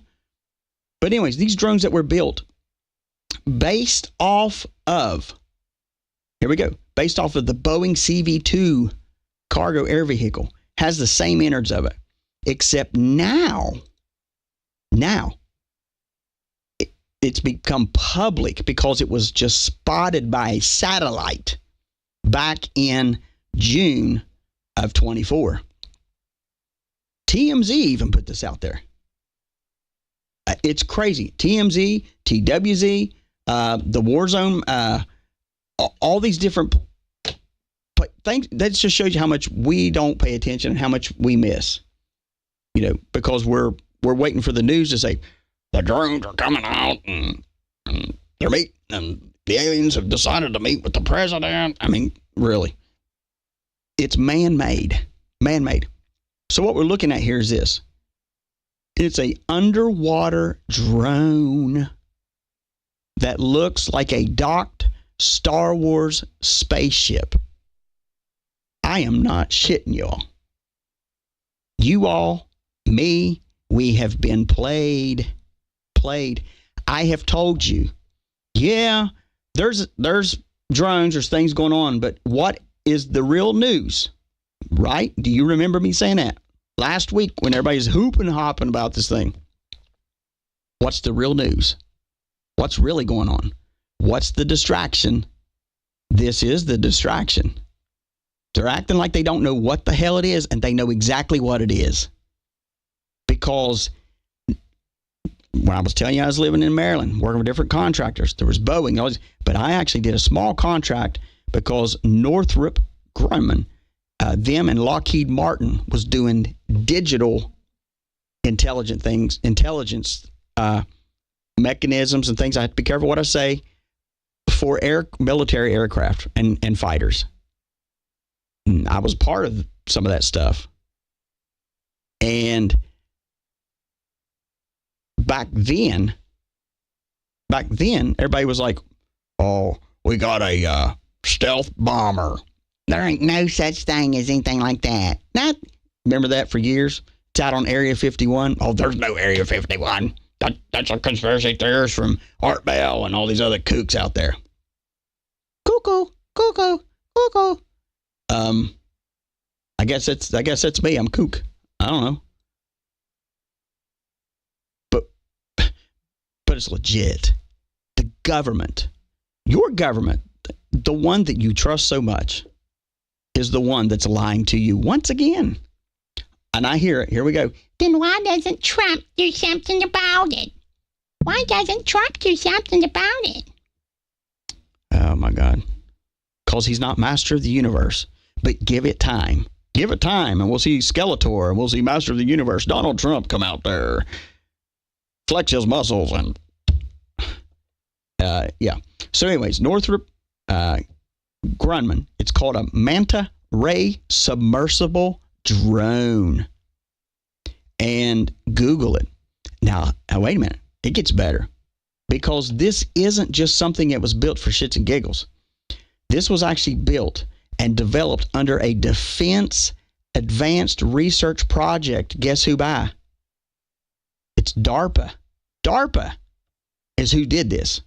anyways, these drones that were built based off of the Boeing CV-2 cargo air vehicle, has the same innards of it, except now it's become public because it was just spotted by a satellite back in June of 24. TMZ even put this out there. It's crazy. TMZ, TWZ, the Warzone, all these different things. That just shows you how much we don't pay attention and how much we miss. Because we're waiting for the news to say the drones are coming out and they're meeting, and the aliens have decided to meet with the president. I mean, really, it's man-made. So what we're looking at here is this. It's a underwater drone that looks like a docked Star Wars spaceship. I am not shitting y'all. You all, me, we have been played. I have told you, yeah, there's drones, there's things going on, but what is the real news? Right? Do you remember me saying that last week when everybody's hooping and hopping about this thing? What's the real news? What's really going on? What's the distraction? This is the distraction. They're acting like they don't know what the hell it is, and they know exactly what it is. Because when I was telling you I was living in Maryland, working with different contractors, there was Boeing, but I actually did a small contract because Northrop Grumman, them and Lockheed Martin was doing digital intelligence mechanisms and things. I have to be careful what I say for military aircraft and fighters. And I was part of some of that stuff. And back then, everybody was like, oh, we got a stealth bomber. There ain't no such thing as anything like that. Remember that for years? It's out on Area 51. Oh, there's no Area 51. That's a conspiracy theorist from Art Bell and all these other kooks out there. cuckoo, cuckoo. I guess that's me. I'm kook. I don't know. But it's legit. The government, your government, the one that you trust so much, is the one that's lying to you once again. And I hear it. Here we go. Then why doesn't Trump do something about it? Why doesn't Trump do something about it? Oh, my God. Because he's not master of the universe. But give it time. Give it time, and we'll see Skeletor, and we'll see master of the universe, Donald Trump, come out there, flex his muscles, and yeah. So anyways, Northrop Grumman, it's called a manta ray submersible drone. And Google it. Now, wait a minute. It gets better. Because this isn't just something that was built for shits and giggles. This was actually built and developed under a Defense Advanced Research Project. Guess who by? It's DARPA. DARPA is who did this.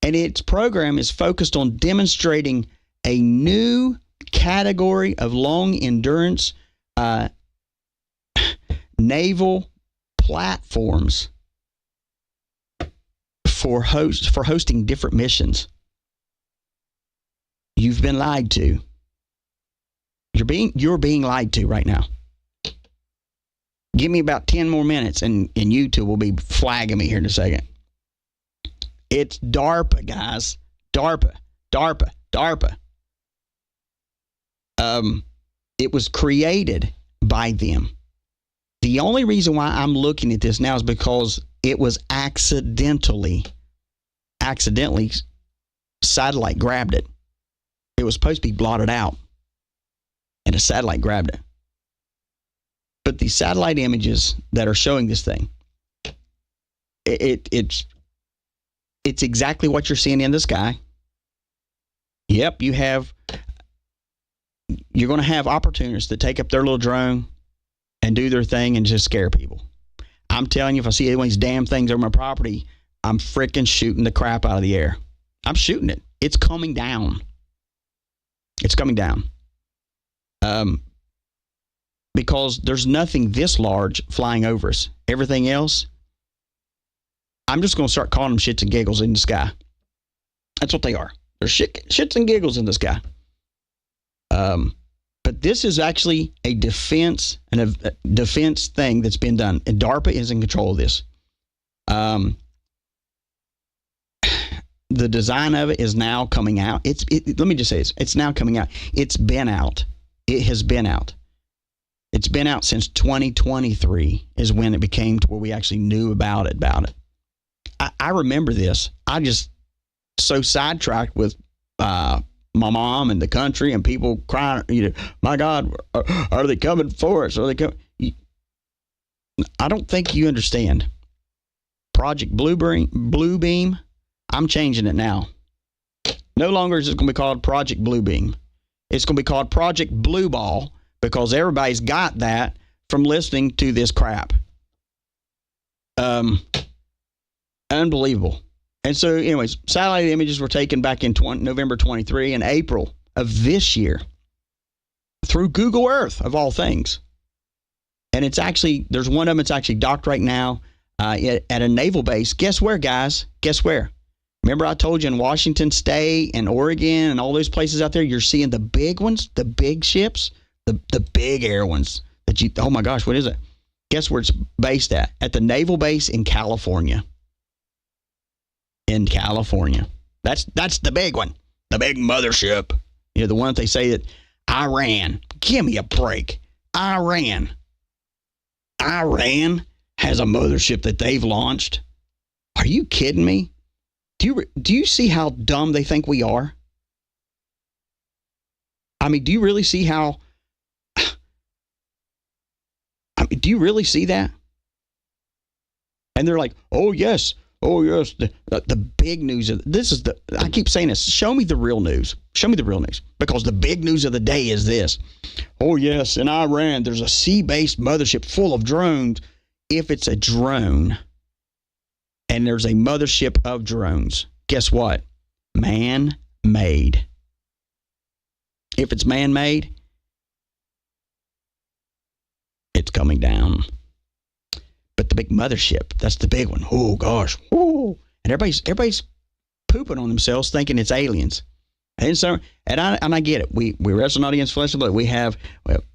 And its program is focused on demonstrating a new category of long endurance naval platforms for hosting different missions. You've been lied to. You're being lied to right now. Give me about 10 more minutes and you two will be flagging me here in a second. It's DARPA, guys. DARPA. It was created by them. The only reason why I'm looking at this now is because it was accidentally satellite grabbed it. It was supposed to be blotted out, and a satellite grabbed it. But the satellite images that are showing this thing, it's exactly what you're seeing in the sky. Yep, you're going to have opportunists that take up their little drone and do their thing and just scare people. I'm telling you, if I see any of these damn things over my property, I'm freaking shooting the crap out of the air. I'm shooting it. It's coming down. It's coming down. Because there's nothing this large flying over us. Everything else, I'm just going to start calling them shits and giggles in the sky. That's what they are. They're shits and giggles in the sky. But this is actually a defense thing that's been done, and DARPA is in control of this. The design of it is now coming out. Let me just say this. It's now coming out. It's been out. It has been out. It's been out since 2023 is when it became to where we actually knew about it. I remember this. I just so sidetracked with my mom and the country and people crying, my God, are they coming for us? Are they coming? I don't think you understand. Project Bluebeam, I'm changing it now. No longer is it going to be called Project Bluebeam. It's going to be called Project Blue Ball because everybody's got that from listening to this crap. Unbelievable. And so, anyways, satellite images were taken back in November 23 and April of this year through Google Earth, of all things. And it's actually, there's one of them that's actually docked right now at a naval base. Guess where, guys? Guess where? Remember I told you in Washington State and Oregon and all those places out there, you're seeing the big ones, the big ships, the big air ones that you, oh my gosh, what is it? Guess where it's based at? At the naval base in California. In California. That's the big one. The big mothership. The one that they say that Iran. Give me a break. Iran has a mothership that they've launched. Are you kidding me? Do you see how dumb they think we are? I mean, do you really see how... do you really see that? And they're like, oh, yes, the big news of this is I keep saying this. Show me the real news. Show me the real news. Because the big news of the day is this. Oh, yes, in Iran, there's a sea-based mothership full of drones. If it's a drone and there's a mothership of drones, guess what? Man-made. If it's man-made, it's coming down. But the big mothership, that's the big one. Oh, gosh. Oh. And everybody's pooping on themselves thinking it's aliens. And so, and I get it. We wrestle not against flesh and blood. We have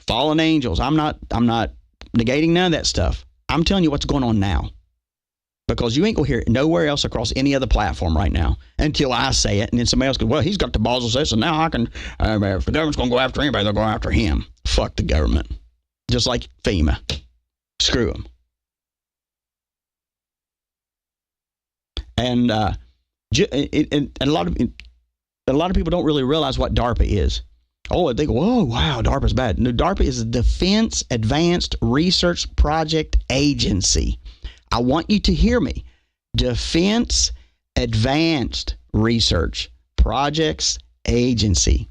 fallen angels. I'm not negating none of that stuff. I'm telling you what's going on now. Because you ain't going to hear it nowhere else across any other platform right now until I say it. And then somebody else goes, well, he's got the balls to say so now I can, if the government's going to go after anybody, they'll go after him. Fuck the government. Just like FEMA. Screw them. And a lot of people don't really realize what DARPA is. Oh, they go, oh, wow, DARPA's bad. No, DARPA is a Defense Advanced Research Project Agency. I want you to hear me. Defense Advanced Research Projects Agency.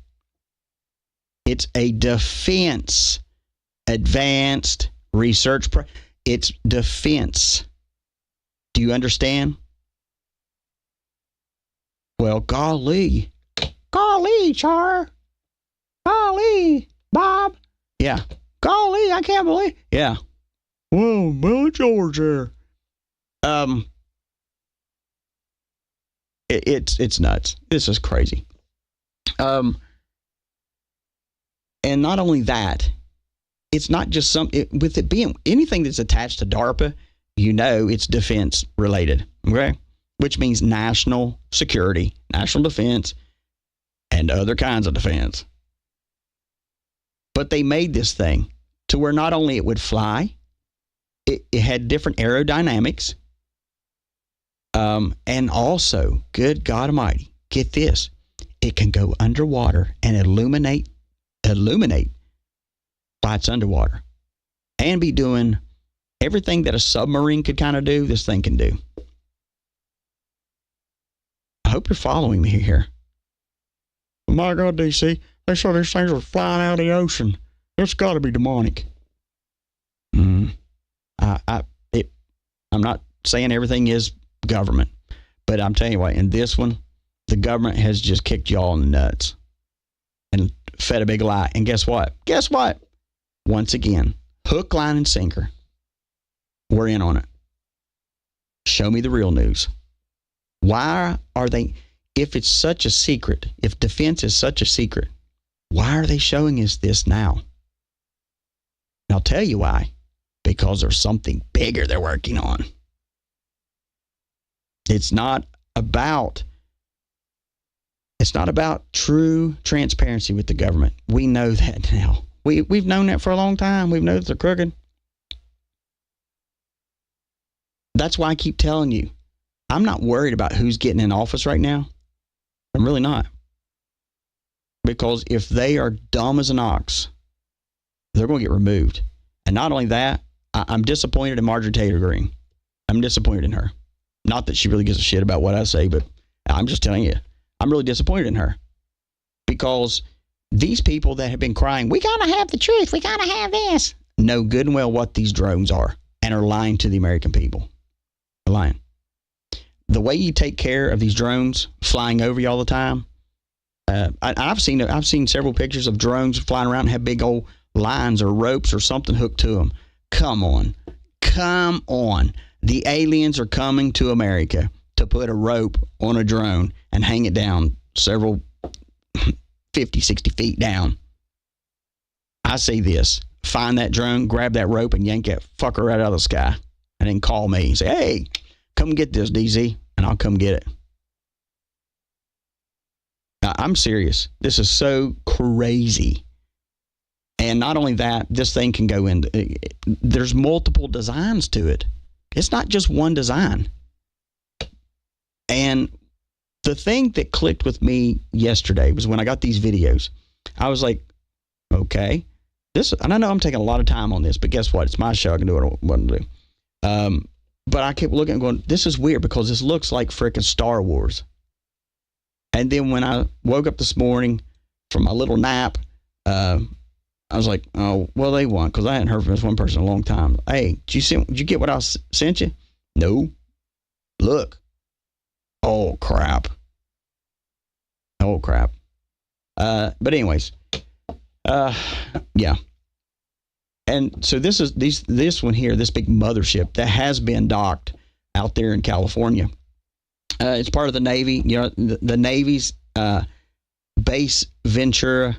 It's a Defense Advanced Research. It's defense. Do you understand? Well, golly, Char. Golly, Bob. Yeah. Golly, I can't believe. Yeah. Whoa, Billy George there. It's nuts. This is crazy. And not only that, it's not just with it being anything that's attached to DARPA, you know it's defense related. Okay? Which means national security, national defense, and other kinds of defense. But they made this thing to where not only it would fly, it had different aerodynamics, and also, good God Almighty, get this, it can go underwater and illuminate while it's underwater, and be doing everything that a submarine could kind of do. This thing can do. I hope you're following me here. Oh my God, DC, they said these things were flying out of the ocean. It's got to be demonic. I'm not saying everything is government, but I'm telling you what, in this one, the government has just kicked y'all in the nuts and fed a big lie. And guess what? Once again, hook, line, and sinker. We're in on it. Show me the real news. Why are they, if it's such a secret, if defense is such a secret, why are they showing us this now? And I'll tell you why. Because there's something bigger they're working on. It's not about true transparency with the government. We know that now. We've known that for a long time. We've known that they're crooked. That's why I keep telling you, I'm not worried about who's getting in office right now. I'm really not. Because if they are dumb as an ox, they're going to get removed. And not only that, I'm disappointed in Marjorie Taylor Greene. I'm disappointed in her. Not that she really gives a shit about what I say, but I'm just telling you, I'm really disappointed in her. Because these people that have been crying, we got to have the truth, we got to have this, know good and well what these drones are and are lying to the American people. They're lying. The way you take care of these drones flying over you all the time, I've seen several pictures of drones flying around and have big old lines or ropes or something hooked to them. Come on. The aliens are coming to America to put a rope on a drone and hang it down several 50, 60 feet down. I say this. Find that drone, grab that rope, and yank that fucker right out of the sky. And then call me and say, hey, come get this, DZ, and I'll come get it. Now, I'm serious. This is so crazy. And not only that, this thing can go in. There's multiple designs to it. It's not just one design. And the thing that clicked with me yesterday was when I got these videos. I was like, okay, and I know I'm taking a lot of time on this, but guess what? It's my show. I can do what I want to do. But I kept looking and going, this is weird because this looks like freaking Star Wars. And then when I woke up this morning from my little nap, I was like, oh, well, they won, because I hadn't heard from this one person in a long time. Hey, did you get what I sent you? No. Look. Oh, crap. But anyways, yeah. And so this one here, this big mothership that has been docked out there in California. It's part of the Navy. You know, the Navy's base Ventura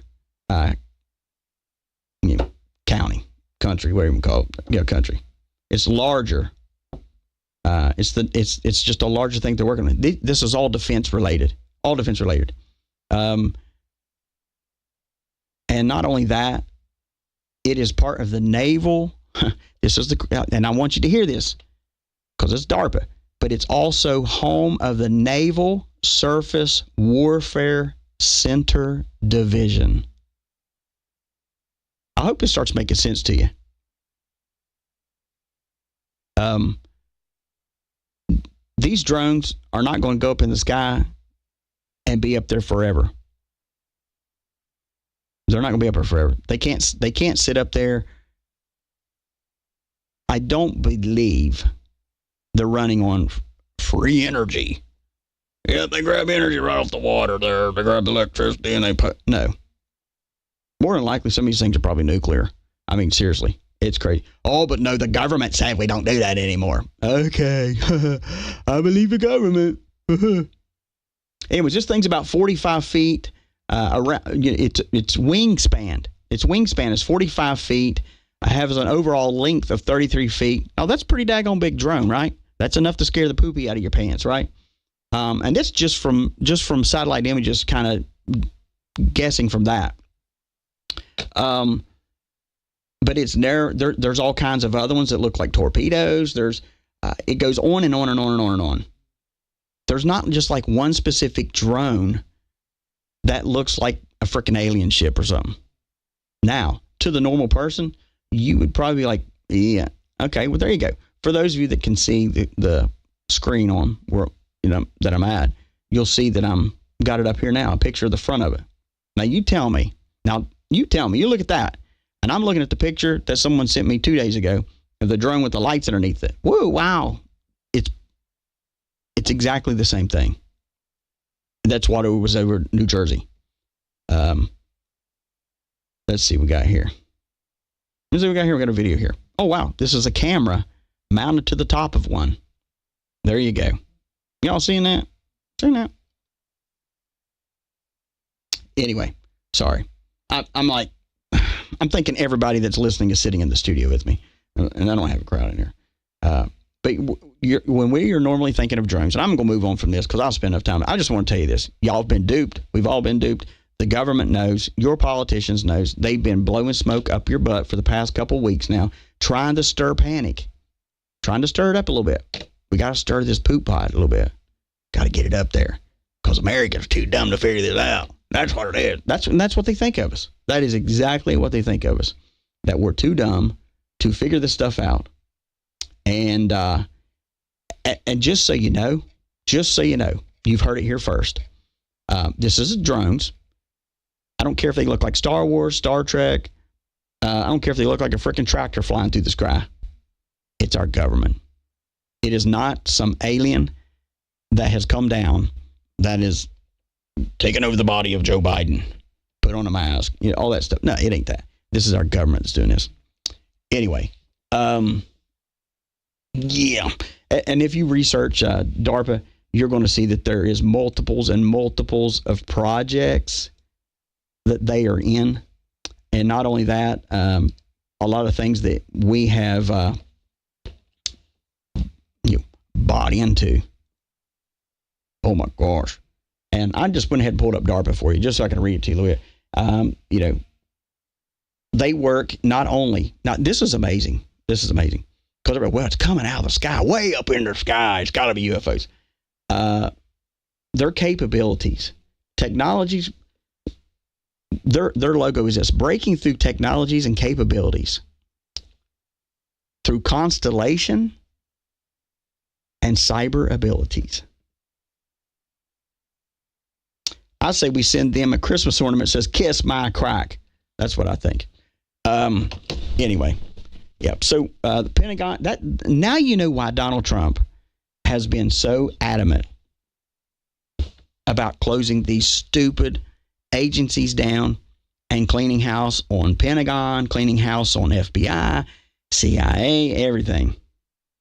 county, country, whatever you call it, country. It's larger. It's just a larger thing they're working on. This is all defense related. All defense related. And not only that, it is part of the naval. And I want you to hear this because it's DARPA, but it's also home of the Naval Surface Warfare Center Division. I hope this starts making sense to you. These drones are not going to go up in the sky and be up there forever. They're not going to be up there forever. They can't sit up there. I don't believe they're running on free energy. Yeah, they grab energy right off the water there. They grab the electricity and they put... No. More than likely, some of these things are probably nuclear. I mean, seriously. It's crazy. Oh, but no, the government said we don't do that anymore. Okay. I believe the government. Anyways, this thing's about 45 feet around. Its wingspan. Its wingspan is 45 feet. I have an overall length of 33 feet. Oh, that's a pretty daggone big drone, right? That's enough to scare the poopy out of your pants, right? And that's just from satellite images, kind of guessing from that. But it's there's all kinds of other ones that look like torpedoes. It goes on and on and on and on and on. There's not just like one specific drone that looks like a freaking alien ship or something. Now, to the normal person, you would probably be like, yeah, okay, well, there you go. For those of you that can see the screen on where, that I'm at, you'll see that I'm got it up here now, a picture of the front of it. Now, you tell me, you look at that. And I'm looking at the picture that someone sent me 2 days ago of the drone with the lights underneath it. Whoa, wow. It's exactly the same thing. That's what it was over New Jersey. Let's see what we got here. We got a video here. Oh, wow. This is a camera mounted to the top of one. There you go. Y'all seeing that? Anyway, sorry. I'm thinking everybody that's listening is sitting in the studio with me, and I don't have a crowd in here. But when we are normally thinking of drones, and I'm going to move on from this because I'll spend enough time. I just want to tell you this. Y'all have been duped. We've all been duped. The government knows. Your politicians knows. They've been blowing smoke up your butt for the past couple of weeks now, trying to stir panic, trying to stir it up a little bit. We got to stir this poop pot a little bit. Got to get it up there because Americans are too dumb to figure this out. That's what it is. That's what they think of us. That is exactly what they think of us. That we're too dumb to figure this stuff out. And just so you know, you've heard it here first. This is drones. I don't care if they look like Star Wars, Star Trek. I don't care if they look like a freaking tractor flying through the sky. It's our government. It is not some alien that has come down that is taking over the body of Joe Biden, put on a mask, all that stuff. No, it ain't that. This is our government that's doing this. Anyway, yeah. And if you research DARPA, you're going to see that there is multiples and multiples of projects that they are in. And not only that, a lot of things that we have bought into. Oh my gosh. And I just went ahead and pulled up DARPA for you, just so I can read it to you a little bit. They work not only... Now, this is amazing. Because it's coming out of the sky, way up in the sky. It's got to be UFOs. Their capabilities, technologies, their logo is this: breaking through technologies and capabilities through constellation and cyber abilities. I say we send them a Christmas ornament that says, "Kiss my crack." That's what I think. Anyway, yep. So the Pentagon, now you know why Donald Trump has been so adamant about closing these stupid agencies down and cleaning house on Pentagon, cleaning house on FBI, CIA, everything.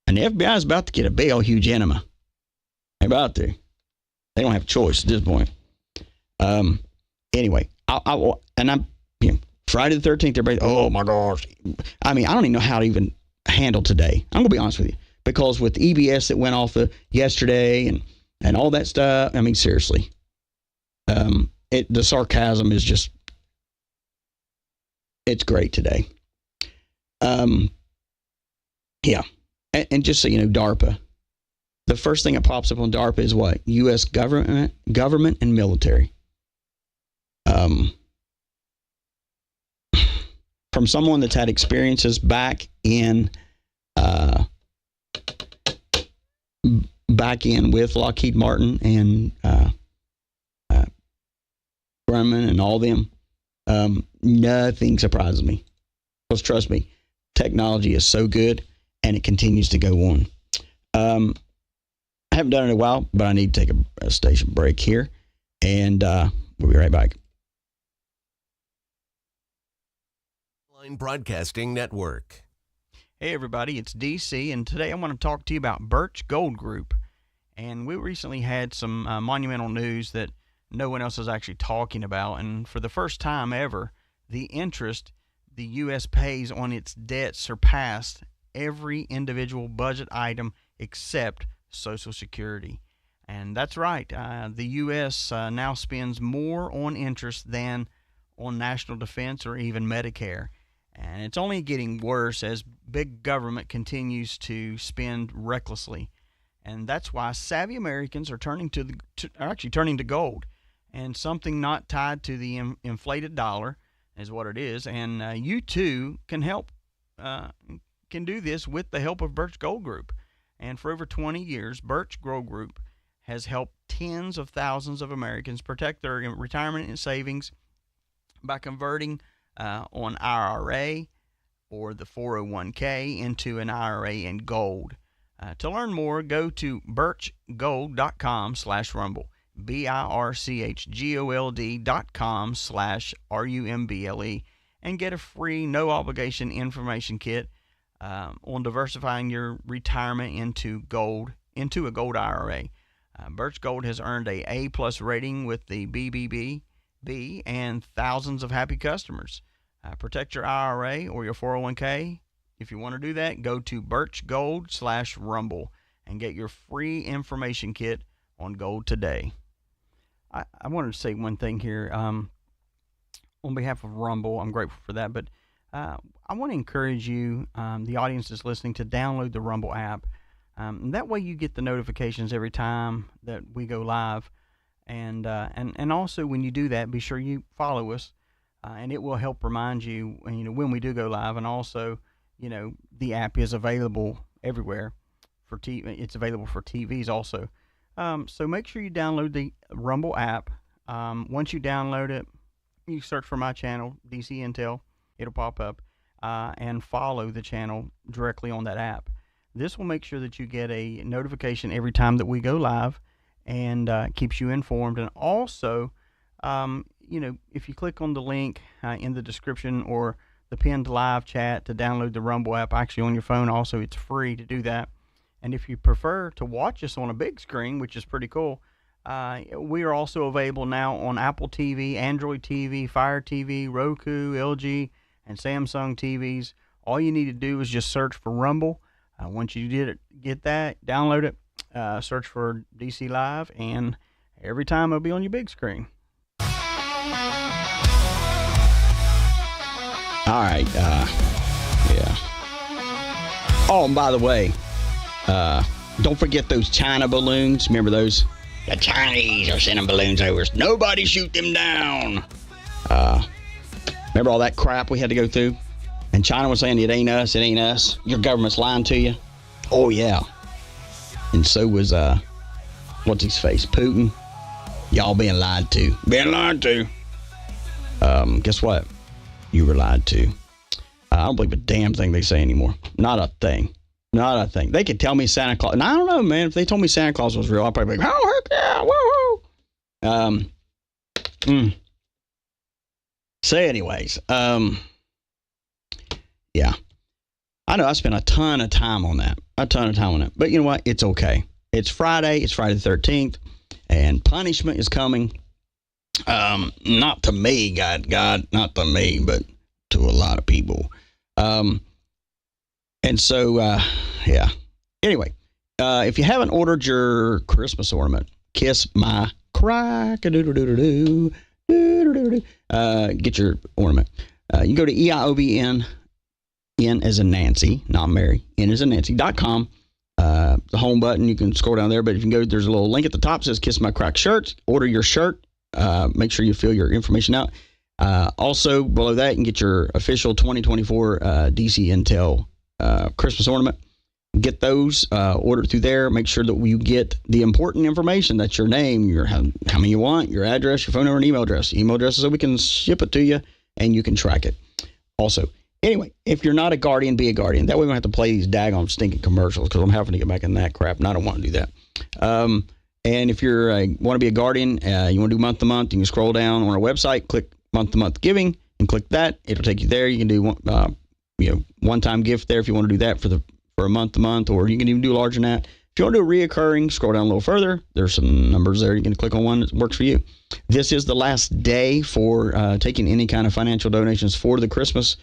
And the FBI is about to get a big old huge enema. They're about to. They don't have a choice at this point. Anyway, Friday the 13th, everybody, oh my gosh. I mean, I don't even know how to even handle today. I'm going to be honest with you. Because with EBS that went off yesterday and all that stuff, I mean, seriously. The sarcasm is just, it's great today. Yeah. And just so you know, DARPA. The first thing that pops up on DARPA is what? U.S. government and military. From someone that's had experiences back in with Lockheed Martin and Grumman and all them, nothing surprises me. Because trust me, technology is so good and it continues to go on. I haven't done it in a while, but I need to take a station break here, and we'll be right back. Broadcasting Network. Hey everybody, it's DC, and today I want to talk to you about Birch Gold Group. And we recently had some monumental news that no one else is actually talking about, and for the first time ever, the interest the U.S. pays on its debt surpassed every individual budget item except Social Security. And that's right, the U.S. Now spends more on interest than on national defense or even Medicare. And it's only getting worse as big government continues to spend recklessly. And that's why savvy Americans are turning to gold, and something not tied to the inflated dollar is what it is. And you too can do this with the help of Birch Gold Group. And for over 20 years, Birch Gold Group has helped tens of thousands of Americans protect their retirement and savings by converting on IRA or the 401k into an IRA in gold. To learn more, go to birchgold.com/rumble, birchgold.com/rumble, and get a free, no obligation information kit on diversifying your retirement into a gold IRA. Birch Gold has earned a A+ rating with the BBB and thousands of happy customers. Protect your IRA or your 401k. If you want to do that, go to birchgold.com/rumble and get your free information kit on gold today. I wanted to say one thing here. On behalf of Rumble, I'm grateful for that, but I want to encourage you, the audience that's listening, to download the Rumble app. That way you get the notifications every time that we go live. And also when you do that, be sure you follow us, and it will help remind you, when we do go live. And also, the app is available everywhere for TV. It's available for TVs also. So make sure you download the Rumble app. Once you download it, you search for my channel, DC Intel. It'll pop up, and follow the channel directly on that app. This will make sure that you get a notification every time that we go live, and keeps you informed. And also, if you click on the link in the description or the pinned live chat to download the Rumble app, actually on your phone also, it's free to do that. And if you prefer to watch us on a big screen, which is pretty cool, we are also available now on Apple TV, Android TV, Fire TV, Roku, LG, and Samsung TVs. All you need to do is just search for Rumble. Once you get that, download it, search for DC Live, and every time it'll be on your big screen. All right, yeah. Oh, and by the way, don't forget those China balloons. Remember those? The Chinese are sending balloons over. Nobody shoot them down. Remember all that crap we had to go through? And China was saying, it ain't us, your government's lying to you. Oh, yeah. And so was, what's his face, Putin. Y'all being lied to. Guess what? You were lied to. I don't believe a damn thing they say anymore. Not a thing. They could tell me Santa Claus. And I don't know, man. If they told me Santa Claus was real, I'd probably be like, oh, heck yeah, woohoo. So anyways, yeah. I know I spent a ton of time on that. But you know what? It's okay. It's Friday. It's Friday the 13th. And punishment is coming. Not to me, God, not to me, but to a lot of people. And so, yeah. Anyway, if you haven't ordered your Christmas ornament, kiss my crack-a-doodle-doodle-doo, get your ornament. You can go to EIOBN, N as in Nancy, not Mary, N as in Nancy.com. The home button, you can scroll down there, but if you can go, there's a little link at the top that says Kiss My Crack Shirts. Order your shirt. Make sure you fill your information out. Also, below that, you can get your official 2024 DC Intel Christmas ornament. Get those ordered through there. Make sure that you get the important information. That's your name, your how many you want, your address, your phone number, and email address. Email address so we can ship it to you and you can track it. Also, anyway, if you're not a guardian, be a guardian. That way we don't have to play these daggone stinking commercials because I'm having to get back in that crap, and I don't want to do that. And if you're want to be a guardian, you want to do month to month, you can scroll down on our website, click month to month giving, and click that. It'll take you there. You can do one-time gift there if you want to do that for a month to month, or you can even do larger than that. If you want to do a reoccurring, scroll down a little further. There's some numbers there. You can click on one that works for you. This is the last day for taking any kind of financial donations for the Christmas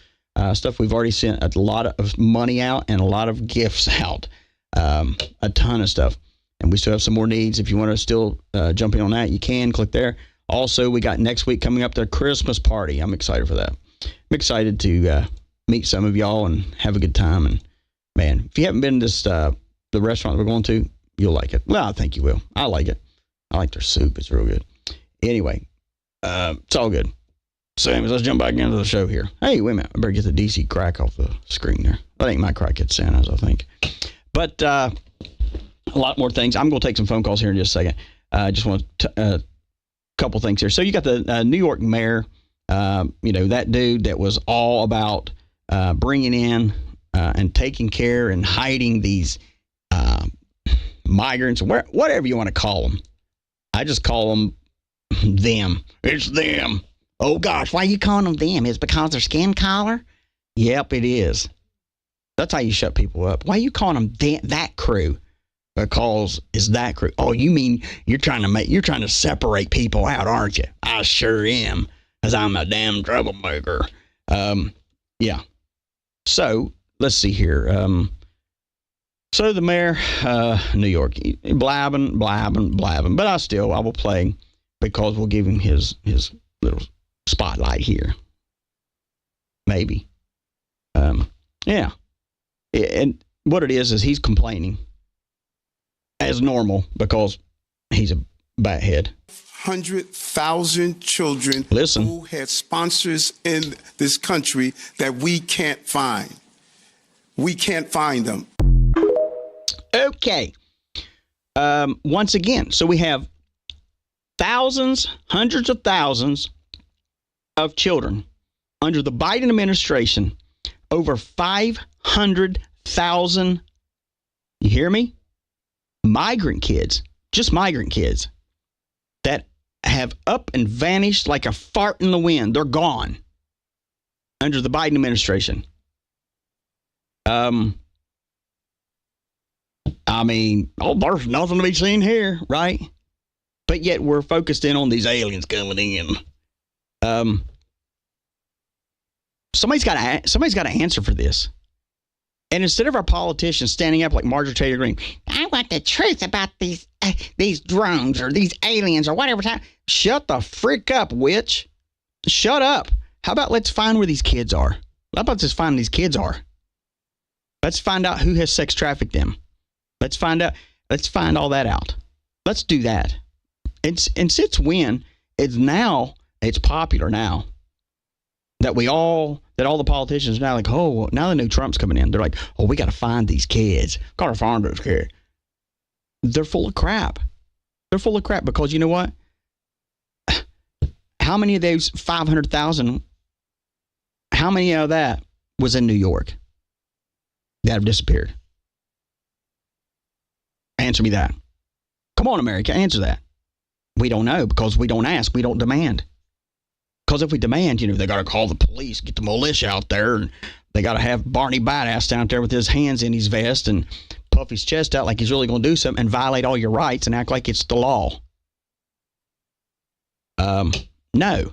stuff. We've already sent a lot of money out and a lot of gifts out, a ton of stuff. And we still have some more needs. If you want to still jump in on that, you can click there. Also, we got next week coming up the Christmas party. I'm excited for that. I'm excited to meet some of y'all and have a good time. And man, if you haven't been to this, the restaurant we're going to, you'll like it. Well, I think you will. I like it. I like their soup. It's real good. Anyway, it's all good. So anyways, let's jump back into the show here. Hey, wait a minute. I better get the DC crack off the screen there. That ain't my crack, it's Santa's, I think. But a lot more things. I'm going to take some phone calls here in just a second. Just want a couple things here. So you got the New York mayor, that dude that was all about bringing in and taking care and hiding these migrants, whatever you want to call them. I just call them them. It's them. Oh, gosh, why are you calling them them? Is it because they're skin color? Yep, it is. That's how you shut people up. Why are you calling them that crew? Because it's that crew. Oh, you mean you're trying to separate people out, aren't you? I sure am, because I'm a damn troublemaker. Yeah. So let's see here. So the mayor, New York, blabbing, but I will play because we'll give him his little spotlight here. Maybe. Yeah. And what it is he's complaining as normal because he's a bathead. 100,000 children who had sponsors in this country that we can't find. We can't find them. Okay. Once again, so we have thousands, hundreds of thousands of children under the Biden administration, over 500,000, you hear me? Migrant kids, just migrant kids that have up and vanished like a fart in the wind. They're gone under the Biden administration. I mean, there's nothing to be seen here, right? But yet we're focused in on these aliens coming in. Somebody's got to answer for this. And instead of our politicians standing up like Marjorie Taylor Greene, I want the truth about these drones or these aliens or whatever. Shut the frick up, witch. Shut up. How about let's find where these kids are? How about just find these kids are? Let's find out who has sex trafficked them. Let's find all that out. Let's do that. And since when it's popular now that all the politicians are now like, oh, now they know Trump's coming in. They're like, oh, we got to find these kids. Got to find those kids. They're full of crap. They're full of crap because you know what? How many of those 500,000, how many of that was in New York that have disappeared? Answer me that. Come on, America, answer that. We don't know because we don't ask. We don't demand. Because if we demand, they got to call the police, get the militia out there, and they got to have Barney Badass down there with his hands in his vest and puff his chest out like he's really going to do something and violate all your rights and act like it's the law. No.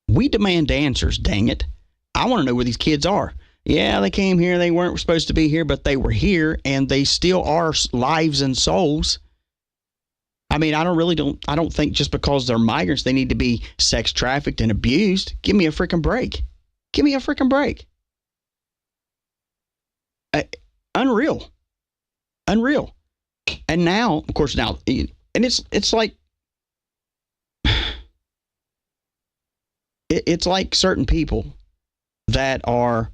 We demand answers, dang it. I want to know where these kids are. Yeah, they came here. They weren't supposed to be here, but they were here, and they still are lives and souls. I mean, I don't think just because they're migrants, they need to be sex trafficked and abused. Give me a freaking break. Give me a freaking break. Unreal. And now, of course, and it's like, it's like certain people that are,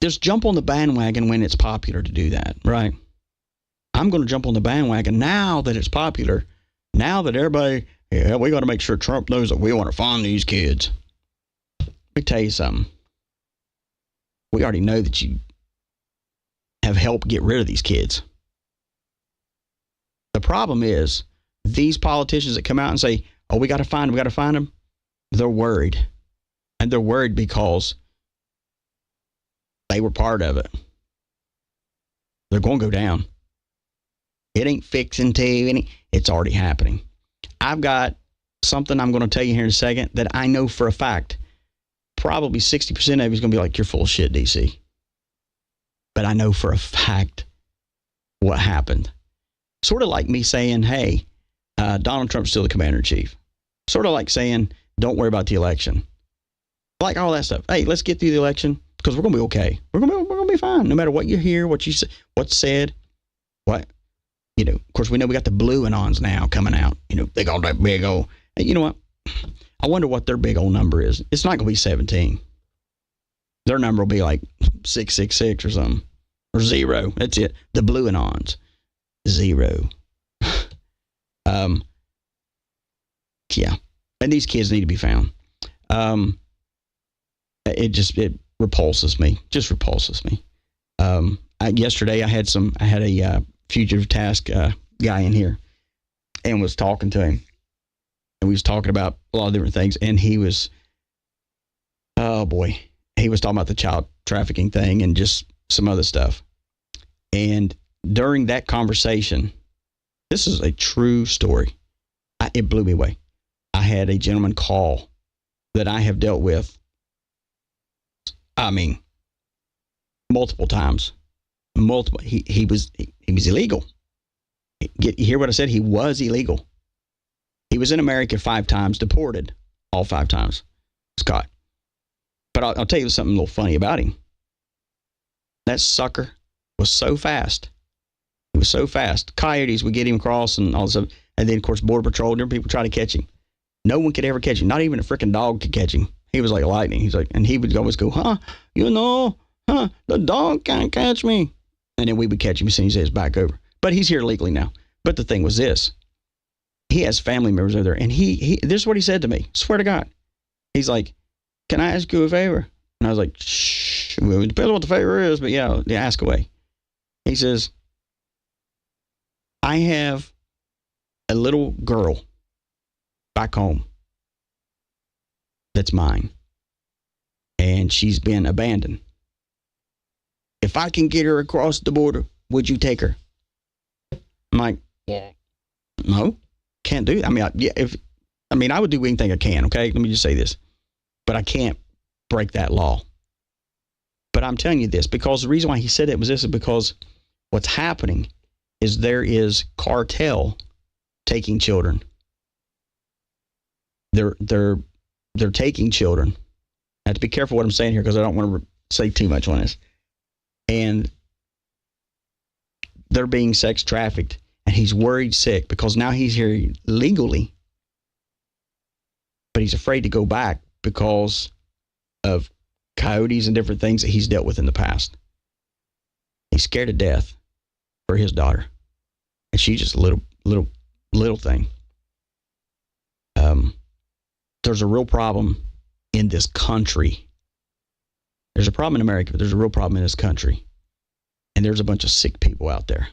just jump on the bandwagon when it's popular to do that, right? I'm going to jump on the bandwagon now that it's popular. Now that everybody, we got to make sure Trump knows that we want to find these kids. Let me tell you something. We already know that you have helped get rid of these kids. The problem is these politicians that come out and say, oh, we got to find them. They're worried. And they're worried because they were part of it. They're going to go down. It ain't fixing to. It's already happening. I've got something I'm going to tell you here in a second that I know for a fact. Probably 60% of you is going to be like, you're full of shit, DC. But I know for a fact what happened. Sort of like me saying, hey, Donald Trump's still the commander-in-chief. Sort of like saying, don't worry about the election. Like all that stuff. Hey, let's get through the election because we're going to be okay. We're going to be fine. No matter what you hear, what's said, what. Of course, we know we got the blue anons now coming out. They got that big old. You know what? I wonder what their big old number is. It's not going to be 17. Their number will be like 666 or something. Or 0. That's it. The blue anons. 0. Yeah. And these kids need to be found. It repulses me. Just repulses me. Yesterday I had a fugitive task guy in here and was talking to him, and we was talking about a lot of different things, and he was talking about the child trafficking thing and just some other stuff. And during that conversation, this is a true story. It blew me away. I had a gentleman call that I have dealt with, multiple times. He was illegal. You hear what I said? He was illegal. He was in America 5 times, deported all 5 times. Scott. But I'll tell you something a little funny about him. That sucker was so fast. He was so fast. Coyotes would get him across and all this stuff. And then, of course, Border Patrol, different people try to catch him. No one could ever catch him. Not even a freaking dog could catch him. He was like lightning. He's like, and he would always go, the dog can't catch me. And then we would catch him as soon as he was back over. But he's here legally now. But the thing was this. He has family members over there. And this is what he said to me. Swear to God. He's like, can I ask you a favor? And I was like, shh. Well, it depends on what the favor is, but yeah, ask away. He says, I have a little girl back home that's mine. And she's been abandoned. If I can get her across the border, would you take her? I'm like, yeah. No, can't do that. I would do anything I can, okay? Let me just say this. But I can't break that law. But I'm telling you this, because the reason why he said it was this is because what's happening is there is cartel taking children. They're taking children. I have to be careful what I'm saying here because I don't want to say too much on this. And they're being sex trafficked, and he's worried sick because now he's here legally, but he's afraid to go back because of coyotes and different things that he's dealt with in the past. He's scared to death for his daughter, and she's just a little thing. There's a real problem in this country. There's a problem in America, but there's a real problem in this country. And there's a bunch of sick people out there.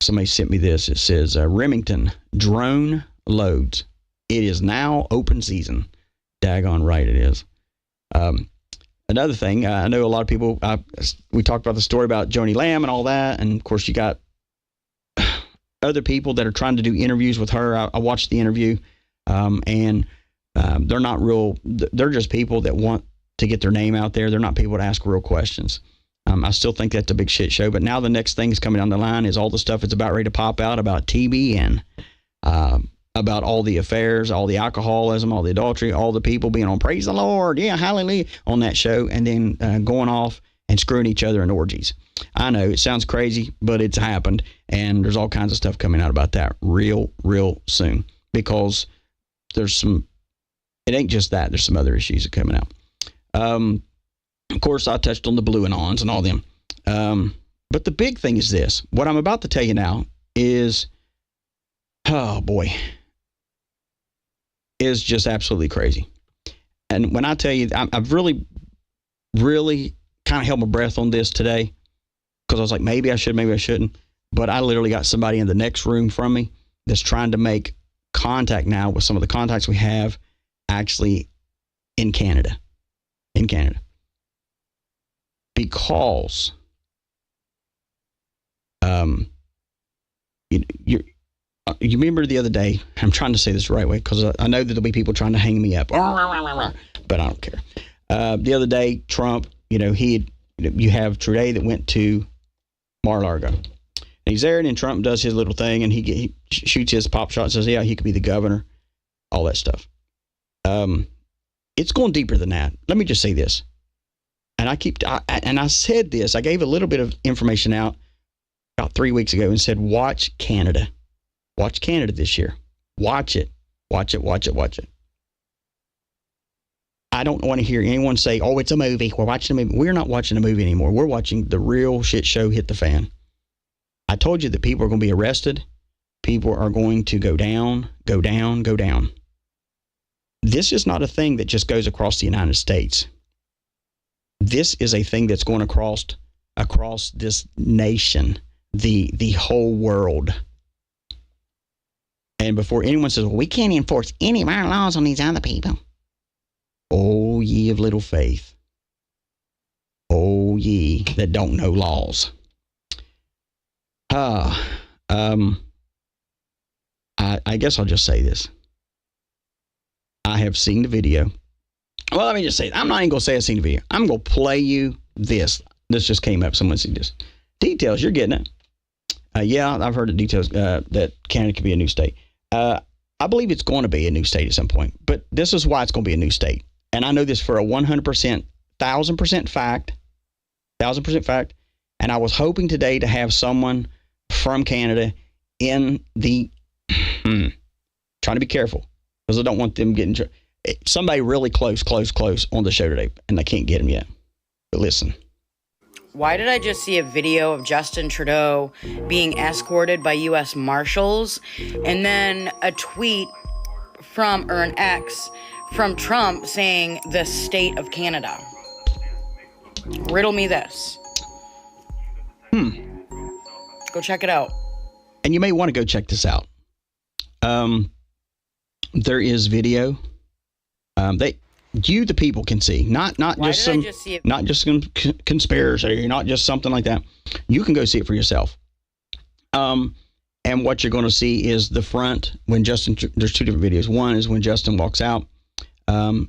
Somebody sent me this. It says, Remington drone loads. It is now open season. Daggone right it is. Another thing, I know a lot of people, we talked about the story about Joni Lamb and all that, and of course you got other people that are trying to do interviews with her. I watched the interview, and they're not real, they're just people that want to get their name out there. They're not people to ask real questions. I still think that's a big shit show, but now the next thing is coming down the line is all the stuff that's about ready to pop out about TBN, about all the affairs, all the alcoholism, all the adultery, all the people being on praise the Lord, yeah, hallelujah, on that show, and then going off and screwing each other in orgies. I know it sounds crazy, but it's happened, and there's all kinds of stuff coming out about that real soon, because there's some, it ain't just that, there's some other issues that are coming out. Of course, I touched on the blue and-ons and all them. But the big thing is this. What I'm about to tell you now is, oh boy, is just absolutely crazy. And when I tell you, I've really kind of held my breath on this today, because I was like, maybe I should, maybe I shouldn't. But I literally got somebody in the next room from me that's trying to make contact now with some of the contacts we have actually in Canada. In Canada. Because you remember the other day, I'm trying to say this the right way because I know that there'll be people trying to hang me up, but I don't care. The other day, Trump, you have Trudeau that went to Mar-a-Lago. And he's there, and then Trump does his little thing, and he shoots his pop shot and says, yeah, he could be the governor, all that stuff. It's going deeper than that. Let me just say this. And I said this, I gave a little bit of information out about 3 weeks ago and said, watch Canada. Watch Canada this year. Watch it. Watch it, watch it, watch it. I don't want to hear anyone say, oh, it's a movie. We're watching a movie. We're not watching a movie anymore. We're watching the real shit show hit the fan. I told you that people are going to be arrested. People are going to go down, go down, go down. This is not a thing that just goes across the United States. This is a thing that's going across this nation, the whole world. And before anyone says, well, we can't enforce any of our laws on these other people. Oh, ye of little faith. Oh, ye that don't know laws. I guess I'll just say this. I have seen the video. Well, let me just say, I'm not even going to say I've seen the video. I'm going to play you this. This just came up. Someone see this. Details, you're getting it. Yeah, I've heard the details that Canada could be a new state. I believe it's going to be a new state at some point. But this is why it's going to be a new state. And I know this for a 100%, 1,000% fact. 1,000% fact. And I was hoping today to have someone from Canada in the... trying to be careful. Because I don't want them getting... Somebody really close on the show today, and I can't get him yet. But listen. Why did I just see a video of Justin Trudeau being escorted by U.S. Marshals, and then a tweet or an X from Trump saying the state of Canada? Riddle me this. Go check it out. And you may want to go check this out. There is video. The people can see, not just some conspiracy, not just something like that. You can go see it for yourself. And what you're going to see is the front when Justin. There's two different videos. One is when Justin walks out.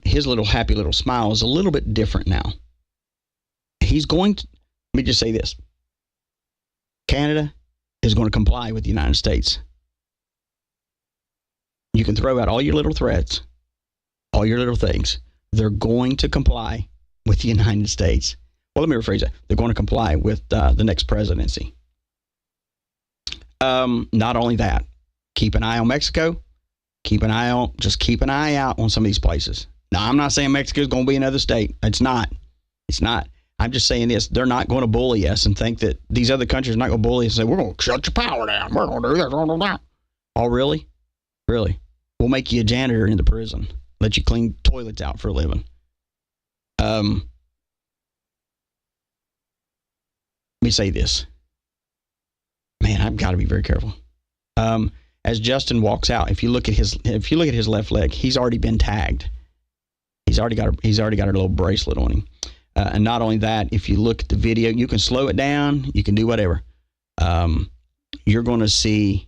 His little happy little smile is a little bit different now. He's going to. Let me just say this. Canada is going to comply with the United States. You can throw out all your little threats. All your little things, they're going to comply with the United States. Well, let me rephrase that. They're going to comply with the next presidency. Not only that, keep an eye on Mexico. Keep an eye out on some of these places. Now, I'm not saying Mexico is going to be another state. It's not. I'm just saying this. They're not going to bully us and think that these other countries are not going to bully us and say, we're going to shut your power down. We're going to do this. Oh, really? Really? We'll make you a janitor in the prison. Let you clean toilets out for a living. Let me say this. Man, I've got to be very careful. As Justin walks out, if you look at his left leg, he's already been tagged. He's already got a little bracelet on him. And not only that, if you look at the video, you can slow it down. You can do whatever. You're going to see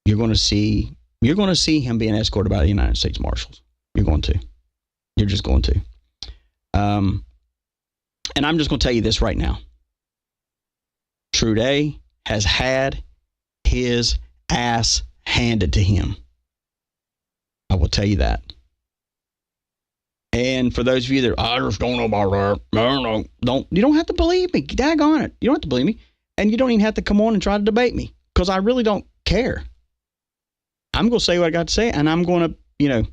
him being escorted by the United States Marshals. You're just going to. And I'm just going to tell you this right now. Trudeau has had his ass handed to him. I will tell you that. And for those of you that, I just don't know about that. You don't have to believe me. Daggone it. You don't have to believe me. And you don't even have to come on and try to debate me, because I really don't care. I'm going to say what I got to say, and I'm going to,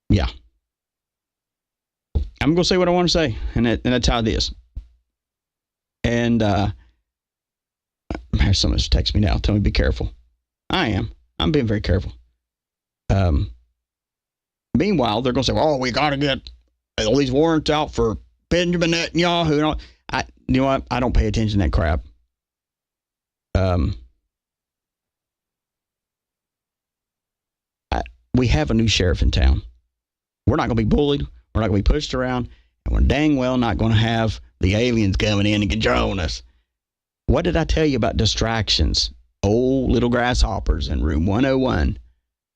yeah. I'm going to say what I want to say, and that's how it is. And someone just text me now, tell me be careful. I'm being very careful. Meanwhile, they're going to say, "Oh, we got to get all these warrants out for Benjamin Netanyahu." And all. You know what? I don't pay attention to that crap. We have a new sheriff in town. We're not going to be bullied. We're not going to be pushed around. And we're dang well not going to have the aliens coming in and controlling us. What did I tell you about distractions? Old little grasshoppers in room 101.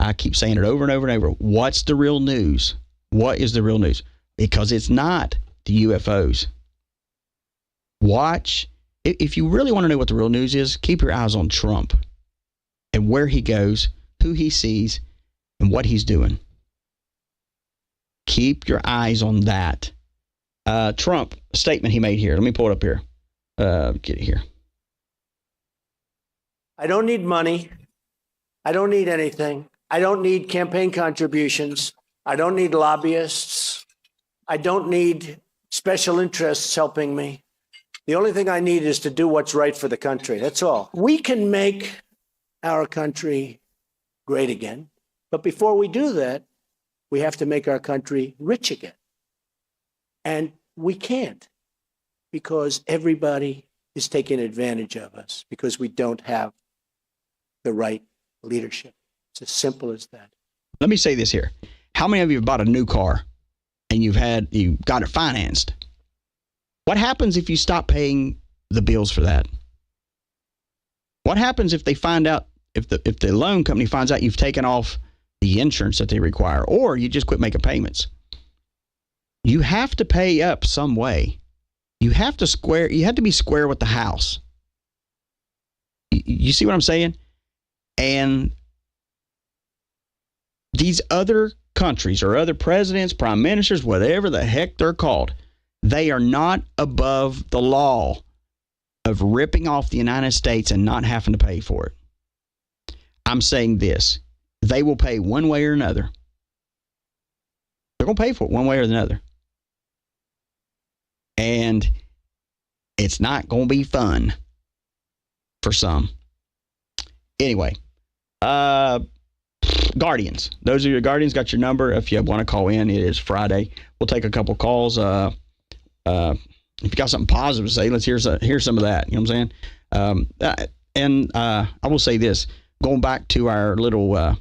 I keep saying it over and over and over. What's the real news? What is the real news? Because it's not the UFOs. Watch. If you really want to know what the real news is, keep your eyes on Trump and where he goes, who he sees, and what he's doing. Keep your eyes on that. Trump, a statement he made here. Let me pull it up here. Get it here. I don't need money. I don't need anything. I don't need campaign contributions. I don't need lobbyists. I don't need special interests helping me. The only thing I need is to do what's right for the country. That's all. We can make our country great again. But before we do that, we have to make our country rich again. And we can't, because everybody is taking advantage of us, because we don't have the right leadership. It's as simple as that. Let me say this here. How many of you have bought a new car and you got it financed? What happens if you stop paying the bills for that? What happens if they find out, if the loan company finds out you've taken off the insurance that they require, or you just quit making payments? You have to pay up some way. You have to be square with the house. You see what I'm saying? And these other countries or other presidents, prime ministers, whatever the heck they're called, they are not above the law of ripping off the United States and not having to pay for it. I'm saying this. They will pay one way or another. They're going to pay for it one way or another. And it's not going to be fun for some. Anyway, Guardians. Those are your Guardians. Got your number. If you want to call in, it is Friday. We'll take a couple calls. If you got something positive to say, let's hear some of that. You know what I'm saying? I will say this. Going back to our little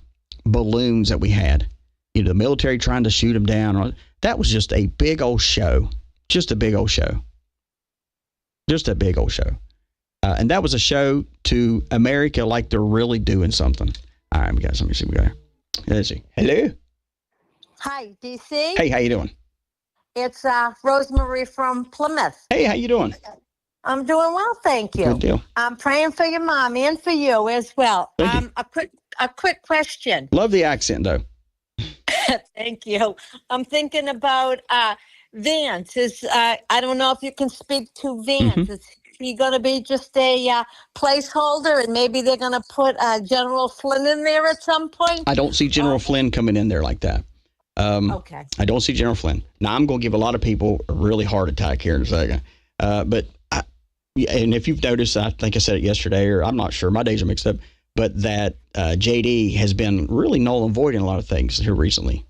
balloons that we had, the military trying to shoot them down. That was just a big old show. Just a big old show. Just a big old show. And that was a show to America like they're really doing something. All right, we got something. We got here. Let's see. Hello. Hi, DC. Hey, how you doing? It's Rosemary from Plymouth. Hey, how you doing? I'm doing well, thank you. Good deal. I'm praying for your mom and for you as well. Thank you. A quick question. Love the accent, though. Thank you. I'm thinking about Vance. I don't know if you can speak to Vance. Mm-hmm. Is he going to be just a placeholder, and maybe they're going to put General Flynn in there at some point? I don't see General Flynn coming in there like that. Okay. I don't see General Flynn. Now, I'm going to give a lot of people a really heart attack here in a second. And if you've noticed, I think I said it yesterday, or I'm not sure, my days are mixed up, but that JD has been really null and void in a lot of things here recently.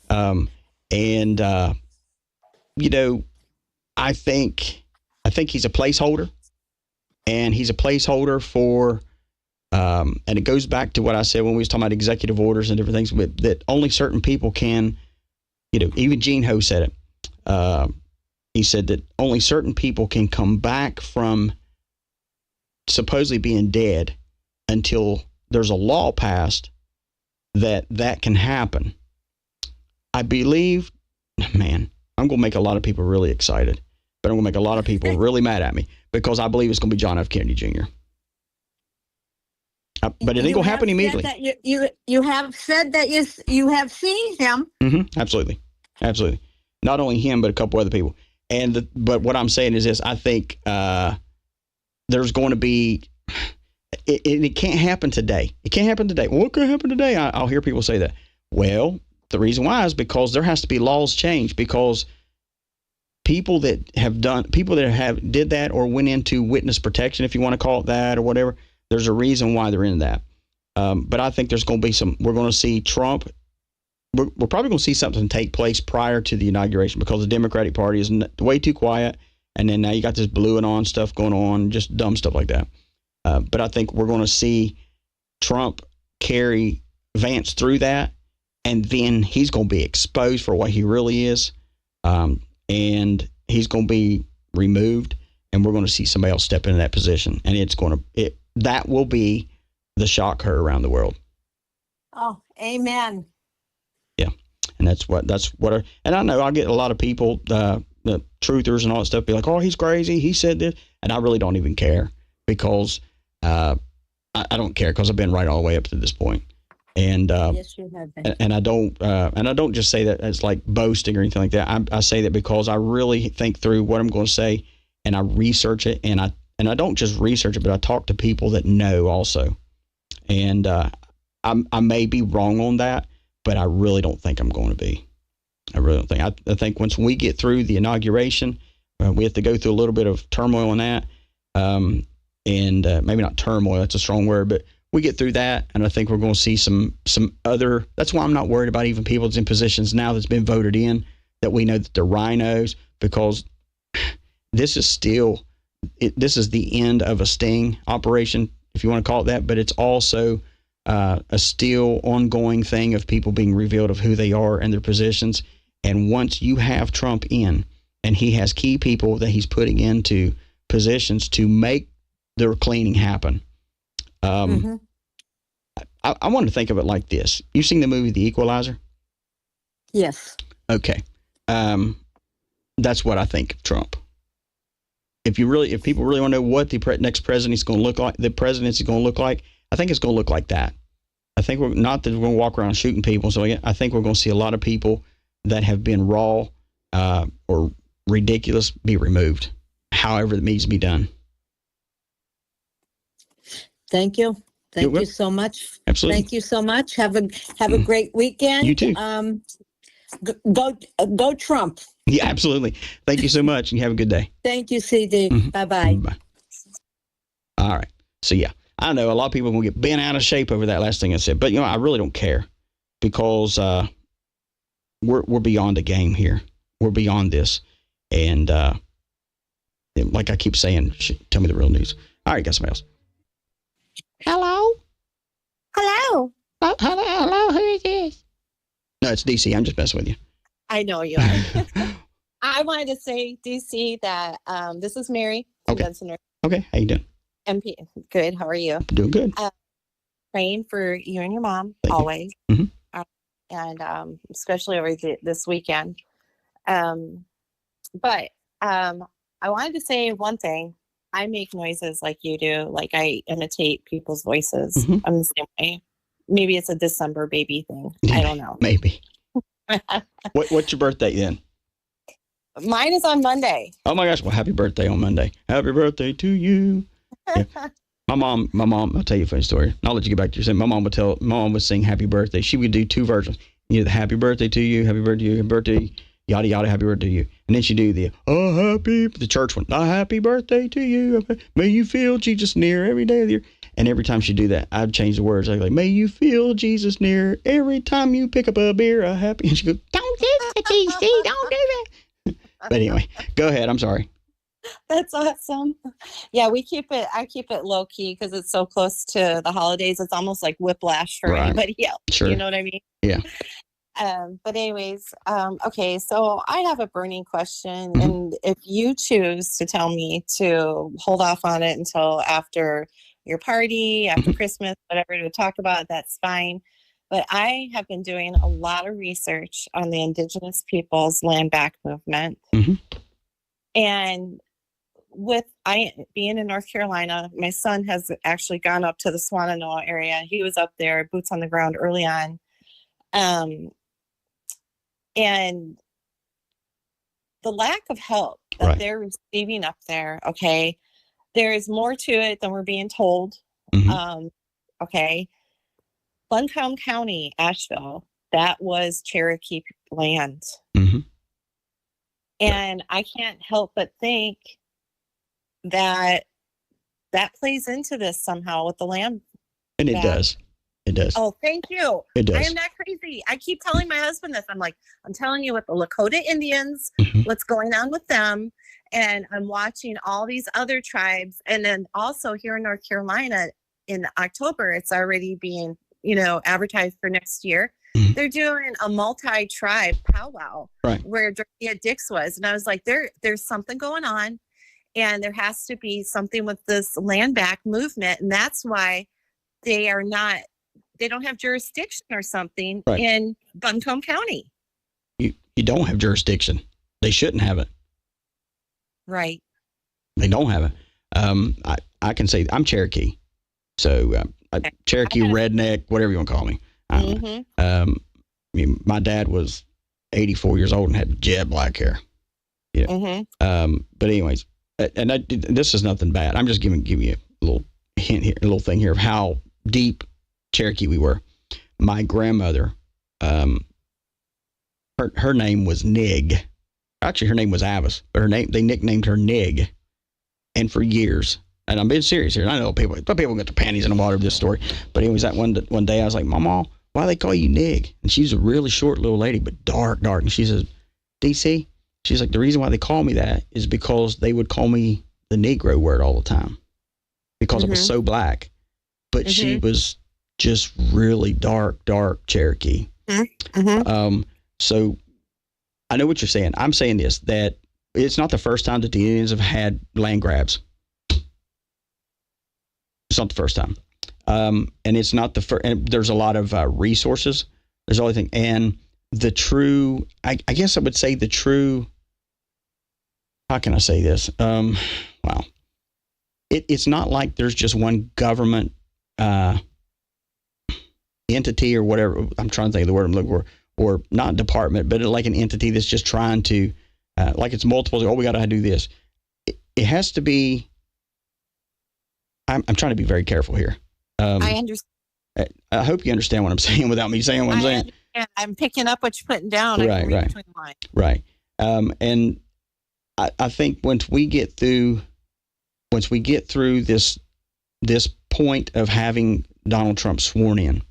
I think he's a placeholder. and he's a placeholder for, and it goes back to what I said when we was talking about executive orders and different things, but that only certain people can, even Gene Ho said it. He said that only certain people can come back from supposedly being dead until there's a law passed that can happen. I believe, man, I'm going to make a lot of people really excited, but I'm going to make a lot of people really mad at me because I believe it's going to be John F. Kennedy Jr. But it ain't going to happen immediately. You have said that you have seen him. Mm-hmm, absolutely. Not only him, but a couple other people. But what I'm saying is this: I think there's going to be. It can't happen today. It can't happen today. Well, what could happen today? I'll hear people say that. Well, the reason why is because there has to be laws changed, because people that did that or went into witness protection, if you want to call it that or whatever, there's a reason why they're in that. But I think there's going to be we're going to see Trump. We're probably going to see something take place prior to the inauguration because the Democratic Party is way too quiet. And then now you got this blue and on stuff going on, just dumb stuff like that. But I think we're going to see Trump carry Vance through that. And then he's going to be exposed for what he really is. And he's going to be removed. And we're going to see somebody else step into that position. And that will be the shock her around the world. Oh, amen. Yeah. And that's what, and I know I'll get a lot of people, the truthers and all that stuff, be like, oh, he's crazy. He said this. And I really don't even care because I don't care because I've been right all the way up to this point. And yes, you have been. And I don't just say that as like boasting or anything like that. I say that because I really think through what I'm going to say and I research it, and I don't just research it, but I talk to people that know also. And I may be wrong on that, but I really don't think I'm going to be. I really don't think. I think once we get through the inauguration, we have to go through a little bit of turmoil on that. And maybe not turmoil, that's a strong word, but we get through that, and I think we're going to see some other. That's why I'm not worried about even people that's in positions now that's been voted in, that we know that they're rhinos, because this is still, this is the end of a sting operation, if you want to call it that, but it's also a still ongoing thing of people being revealed of who they are and their positions. And once you have Trump in, and he has key people that he's putting into positions to make their cleaning happen. I want to think of it like this. You've seen the movie The Equalizer? Yes. Okay. That's what I think of Trump. If people really want to know what the next president is going to look like, the presidency is going to look like, I think it's going to look like that. I think we're not that we're going to walk around shooting people. So I think we're going to see a lot of people that have been raw or ridiculous be removed, however it needs to be done. Thank you. Thank you so much. Absolutely. Thank you so much. Have a great weekend. You too. Go Trump. Yeah, absolutely. Thank you so much, and you have a good day. Thank you, CD. Bye-bye. Bye. All right. So yeah, I know a lot of people are going to get bent out of shape over that last thing I said, but I really don't care, because we're beyond a game here. We're beyond this, and like I keep saying, tell me the real news. All right, got somebody else. Hello? Hello? Hello, who is this? No, it's DC. I'm just messing with you. I know you are. I wanted to say, DC, that this is Mary. Okay. Okay, how you doing? MP. Good. How are you? Doing good. Praying for you and your mom, Thank always. You. And especially over this weekend. But I wanted to say one thing. I make noises like you do. Like, I imitate people's voices. I'm the same way. Maybe it's a December baby thing. I don't know. Maybe. What's your birthday then? Mine is on Monday. Oh my gosh! Well, happy birthday on Monday. Happy birthday to you. Yeah. My mom. I'll tell you a funny story. I'll let you get back to your saying. My mom would sing happy birthday. She would do two versions. The happy birthday to you, happy birthday to you, happy birthday, yada yada, happy birthday to you. And then she do the the church one. Happy birthday to you. May you feel Jesus near every day of the year. And every time she do that, I'd change the words. I'd be like, may you feel Jesus near every time you pick up a beer, a happy. And she goes, don't do that, DC. Don't do that. But anyway, go ahead. I'm sorry. That's awesome. Yeah, I keep it low key because it's so close to the holidays. It's almost like whiplash for Right. anybody else. Sure. You know what I mean? Yeah. But anyways, okay, so I have a burning question, Mhm. and if you choose to tell me to hold off on it until after your party, after Christmas, whatever to talk about, that's fine. But I have been doing a lot of research on the Indigenous peoples land back movement. Mhm. And with I being in North Carolina, my son has actually gone up to the Swannanoa area. He was up there, boots on the ground early on. And the lack of help that Right. they're receiving up there, okay, there is more to it than we're being told. Mhm. Okay, Buncombe County, Asheville, that was Cherokee land. Mhm. And I can't help but think that that plays into this somehow with the land. And it back. does. It does. Oh, thank you. It does. I am not crazy. I keep telling my husband this. I'm like, I'm telling you with the Lakota Indians, Mhm. what's going on with them. And I'm watching all these other tribes. And then also here in North Carolina in October, it's already being, advertised for next year. Mhm. They're doing a multi-tribe powwow Right. where Dorothea Dix was. And I was like, there's something going on. And there has to be something with this land back movement. And that's why they don't have jurisdiction or something Right. in Buncombe County. You don't have jurisdiction. They shouldn't have it. Right. They don't have it. I can say I'm Cherokee. So Cherokee, redneck, whatever you want to call me. I don't know. My dad was 84 years old and had jet black hair. Yeah. But anyways, and this is nothing bad. I'm just giving you a little hint here, a little thing here of how deep Cherokee we were. My grandmother, her name was Nig. Actually, her name was Avis, but they nicknamed her Nig. And for years, and I'm being serious here. And I know people get their panties in the water of this story. But anyways, that one day I was like, Mama, why do they call you Nig? And she's a really short little lady, but dark. And she says, DC, she's like, the reason why they call me that is because they would call me the Negro word all the time because it was so black. But she was just really dark Cherokee. So I know what you're saying. I'm saying this, that it's not the first time that the Indians have had land grabs. It's not the first time. And it's not the first, and there's a lot of resources. There's all thing. And the true, I guess I would say the true, how can I say this? Wow. It's not like there's just one government entity or whatever. I'm trying to think of the word I'm looking for, or not department, but like an entity that's just trying to, like it's multiple. Oh, we got to do this. It has to be. I'm trying to be very careful here. I understand. I hope you understand what I'm saying without me saying what I'm saying. I'm picking up what you're putting down. Right, I can read right. between the lines. Right. And I think once we get through this point of having Donald Trump sworn in,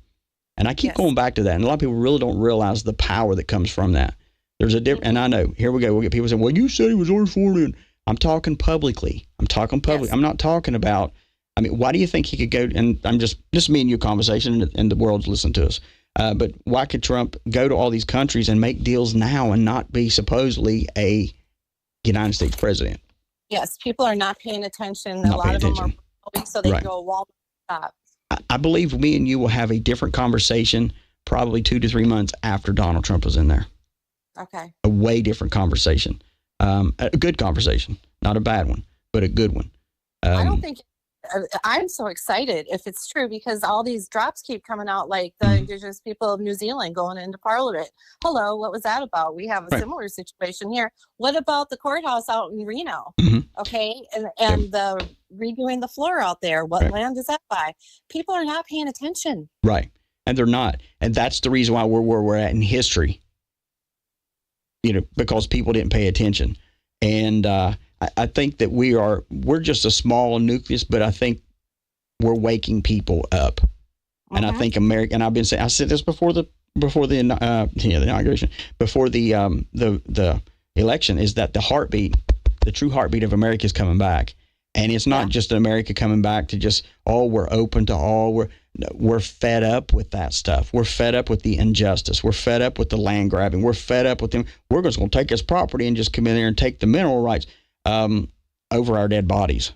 and I keep going back to that, and a lot of people really don't realize the power that comes from that. There's a different, and I know, here we go, we'll get people saying, well, you said he was already sworn in. I'm talking publicly. Yes. I'm not talking about, why do you think he could go, and I'm just me and you conversation, and the world's listening to us. But why could Trump go to all these countries and make deals now and not be supposedly a United States president? Yes, people are not paying attention. A lot of them are, so they go Walmart shop. I believe me and you will have a different conversation probably 2 to 3 months after Donald Trump was in there. Okay. A way different conversation. A good conversation, not a bad one, but a good one. I don't think I'm so excited if it's true because all these drops keep coming out like the Indigenous people of New Zealand going into Parliament. Hello, what was that about? We have a similar situation here. What about the courthouse out in Reno? Okay, and the redoing the floor out there. What land is that by? People are not paying attention. Right, and they're not, and that's the reason why we're where we're at in history. Because people didn't pay attention, and I think that we're just a small nucleus, but I think we're waking people up. And I think America, and I've been saying, I said this before the inauguration, before the election, is that the The true heartbeat of America is coming back. And it's not just America coming back to just, we're open to all. We're fed up with that stuff. We're fed up with the injustice. We're fed up with the land grabbing. We're fed up with them. We're just going to take his property and just come in there and take the mineral rights over our dead bodies.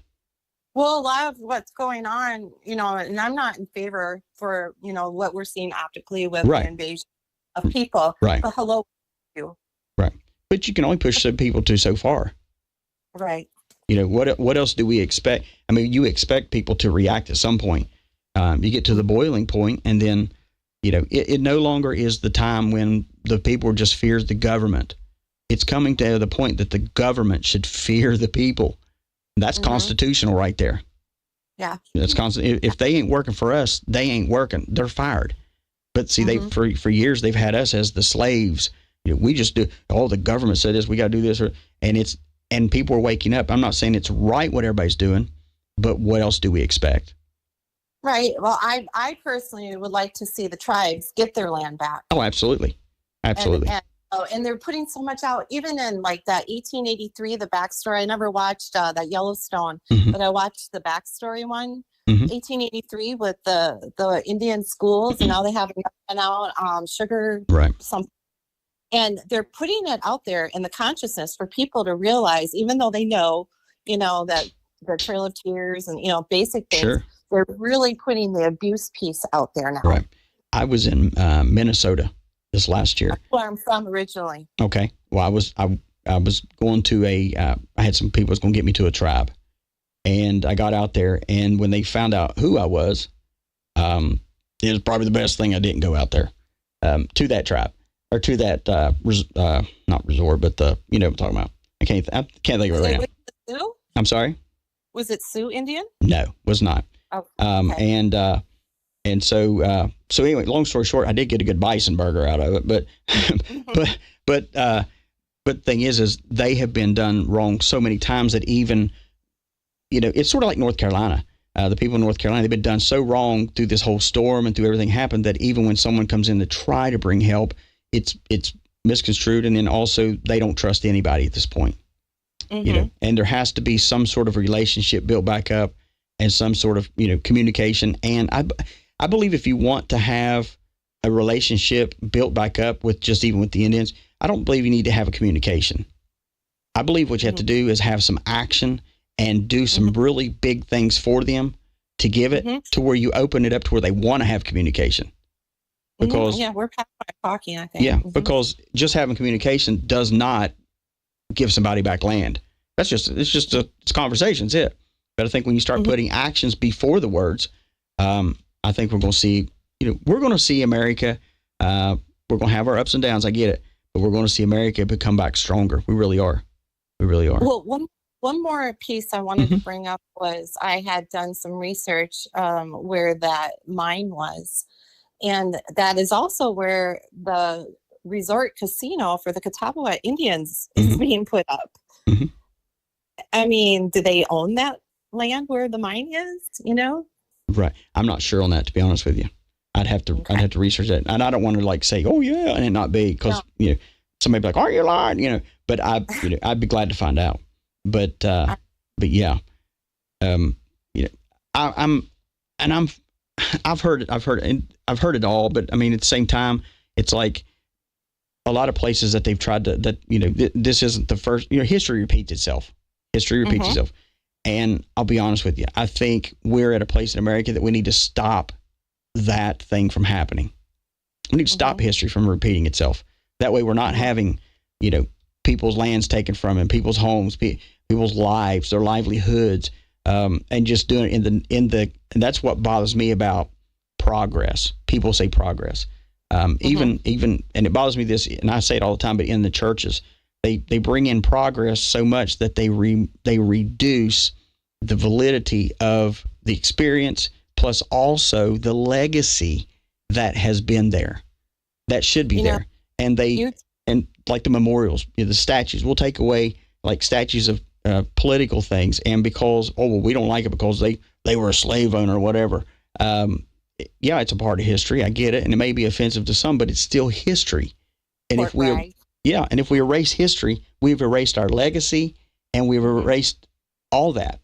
Well, a lot of what's going on, and I'm not in favor for, what we're seeing optically with the invasion of people. Right. But hello, you. Right. But you can only push some people to so far. Right. What else do we expect? I mean, you expect people to react at some point. You get to the boiling point, and then, it no longer is the time when the people just fears the government. It's coming to the point that the government should fear the people. That's constitutional right there. Yeah. That's constant. If they ain't working for us, they ain't working. They're fired. But see, they for years they've had us as the slaves. We just do. The government said this. We got to do this, and people are waking up. I'm not saying it's right what everybody's doing, but what else do we expect? Right. Well, I personally would like to see the tribes get their land back. Oh, absolutely, absolutely. And they're putting so much out, even in like that 1883, the backstory. I never watched that Yellowstone, but I watched the backstory one. 1883 with the Indian schools, and now they have out sugar something. And they're putting it out there in the consciousness for people to realize, even though they know, that the Trail of Tears and, basic things, they're really putting the abuse piece out there now. Right. I was in Minnesota this last year. That's where I'm from originally. Okay. Well, I was going to I had some people was going to get me to a tribe, and I got out there, and when they found out who I was, it was probably the best thing I didn't go out there to that tribe. Or to that, not resort, but what I'm talking about. I can't think of it right now. Was it Sioux? I'm sorry? Was it Sioux Indian? No, was not. Oh, okay. And so anyway, long story short, I did get a good bison burger out of it, but but the thing is they have been done wrong so many times that even, it's sort of like North Carolina. The people in North Carolina, they've been done so wrong through this whole storm and through everything happened that even when someone comes in to try to bring help, it's misconstrued, and then also they don't trust anybody at this point. And there has to be some sort of relationship built back up and some sort of communication. And I believe if you want to have a relationship built back up with even with the Indians, I don't believe you need to have a communication. I believe what you have to do is have some action and do some really big things for them to give it to where you open it up to where they want to have communication. Because we're past talking, I think. Yeah, because just having communication does not give somebody back land. It's conversations, it. But I think when you start putting actions before the words, I think we're going to see, we're going to see America. We're going to have our ups and downs. I get it, but we're going to see America become back stronger. We really are. We really are. Well, one more piece I wanted to bring up was I had done some research where that mine was. And that is also where the resort casino for the Catawba Indians is being put up. I mean, do they own that land where the mine is, Right. I'm not sure on that, to be honest with you. I'd have to research that. And I don't want to say, oh yeah, and it not be, because somebody be like, aren't you lying? But I'd be glad to find out. But yeah. I've heard it all, but I mean, at the same time, it's like a lot of places that they've tried to, this isn't the first, history repeats itself. And I'll be honest with you. I think we're at a place in America that we need to stop that thing from happening. We need to stop history from repeating itself. That way we're not having, people's lands taken from them, people's homes, people's lives, their livelihoods, and just doing it and that's what bothers me about progress. People say progress. Even, and it bothers me this, and I say it all the time, but in the churches, they bring in progress so much that they reduce the validity of the experience, plus also the legacy that has been there, that should be there. And and like the memorials, the statues, we'll take away like statues of political things, and because we don't like it because they were a slave owner or whatever. Yeah, it's a part of history. I get it, and it may be offensive to some, but it's still history. And if we erase history, we've erased our legacy, and we've erased all that.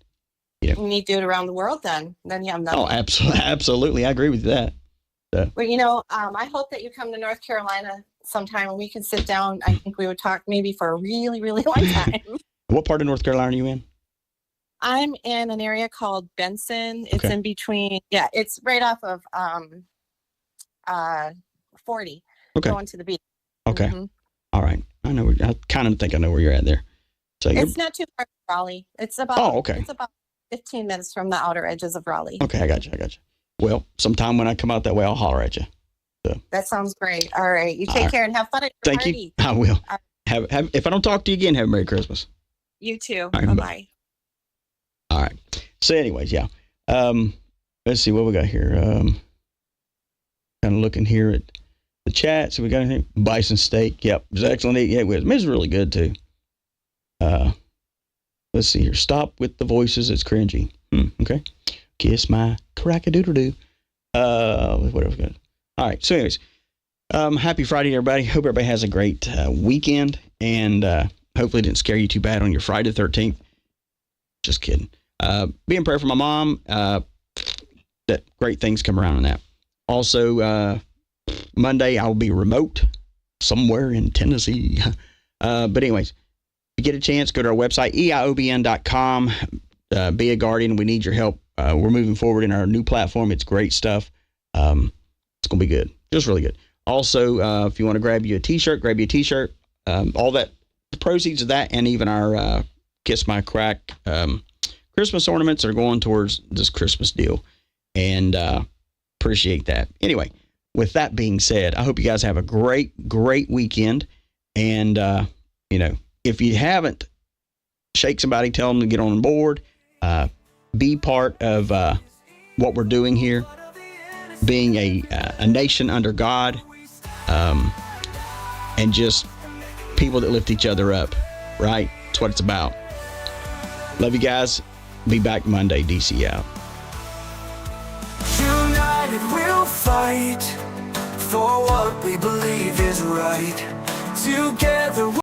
We need to do it around the world then you have nothing. Oh, absolutely. I agree with that. Well, I hope that you come to North Carolina sometime and we can sit down. I think we would talk maybe for a really, really long time. What part of North Carolina are you in? I'm in an area called Benson. It's Okay. in between. Yeah, it's right off of 40 going to the beach. Okay. Mm-hmm. All right. I kind of think I know where you're at there. So It's not too far from Raleigh. It's about okay. It's about 15 minutes from the outer edges of Raleigh. Okay, I got you. Well, sometime when I come out that way, I'll holler at you. So. That sounds great. All right. You take care and have fun at your Thank party. you. I will. Have if I don't talk to you again, have a Merry Christmas. You too. Right, Bye-bye. All right. So anyways, yeah. Let's see what we got here. Kind of looking here at the chat. So we got anything? Bison steak. Yep. It was excellent. Yeah, it was really good too. Let's see here. Stop with the voices. It's cringy. Okay. Kiss my crack-a-doodle-doo. Whatever. Good. All right. So anyways, happy Friday, everybody. Hope everybody has a great weekend, and hopefully it didn't scare you too bad on your Friday the 13th. Just kidding. Be in prayer for my mom. That great things come around in that. Also, Monday I will be remote somewhere in Tennessee. But anyways, if you get a chance, go to our website, eiobn.com. Be a guardian. We need your help. We're moving forward in our new platform. It's great stuff. It's going to be good. Just really good. Also, if you want to grab you a t-shirt, grab you a t-shirt. All that, the proceeds of that, and even our Kiss My Crack Christmas ornaments are going towards this Christmas deal. And appreciate that. Anyway, with that being said, I hope you guys have a great weekend. And, if you haven't, shake somebody, tell them to get on board. Be part of what we're doing here, being a nation under God, and just people that lift each other up, right? That's what it's about. Love you guys. Be back Monday. DC out. United we'll fight for what we believe is right. Together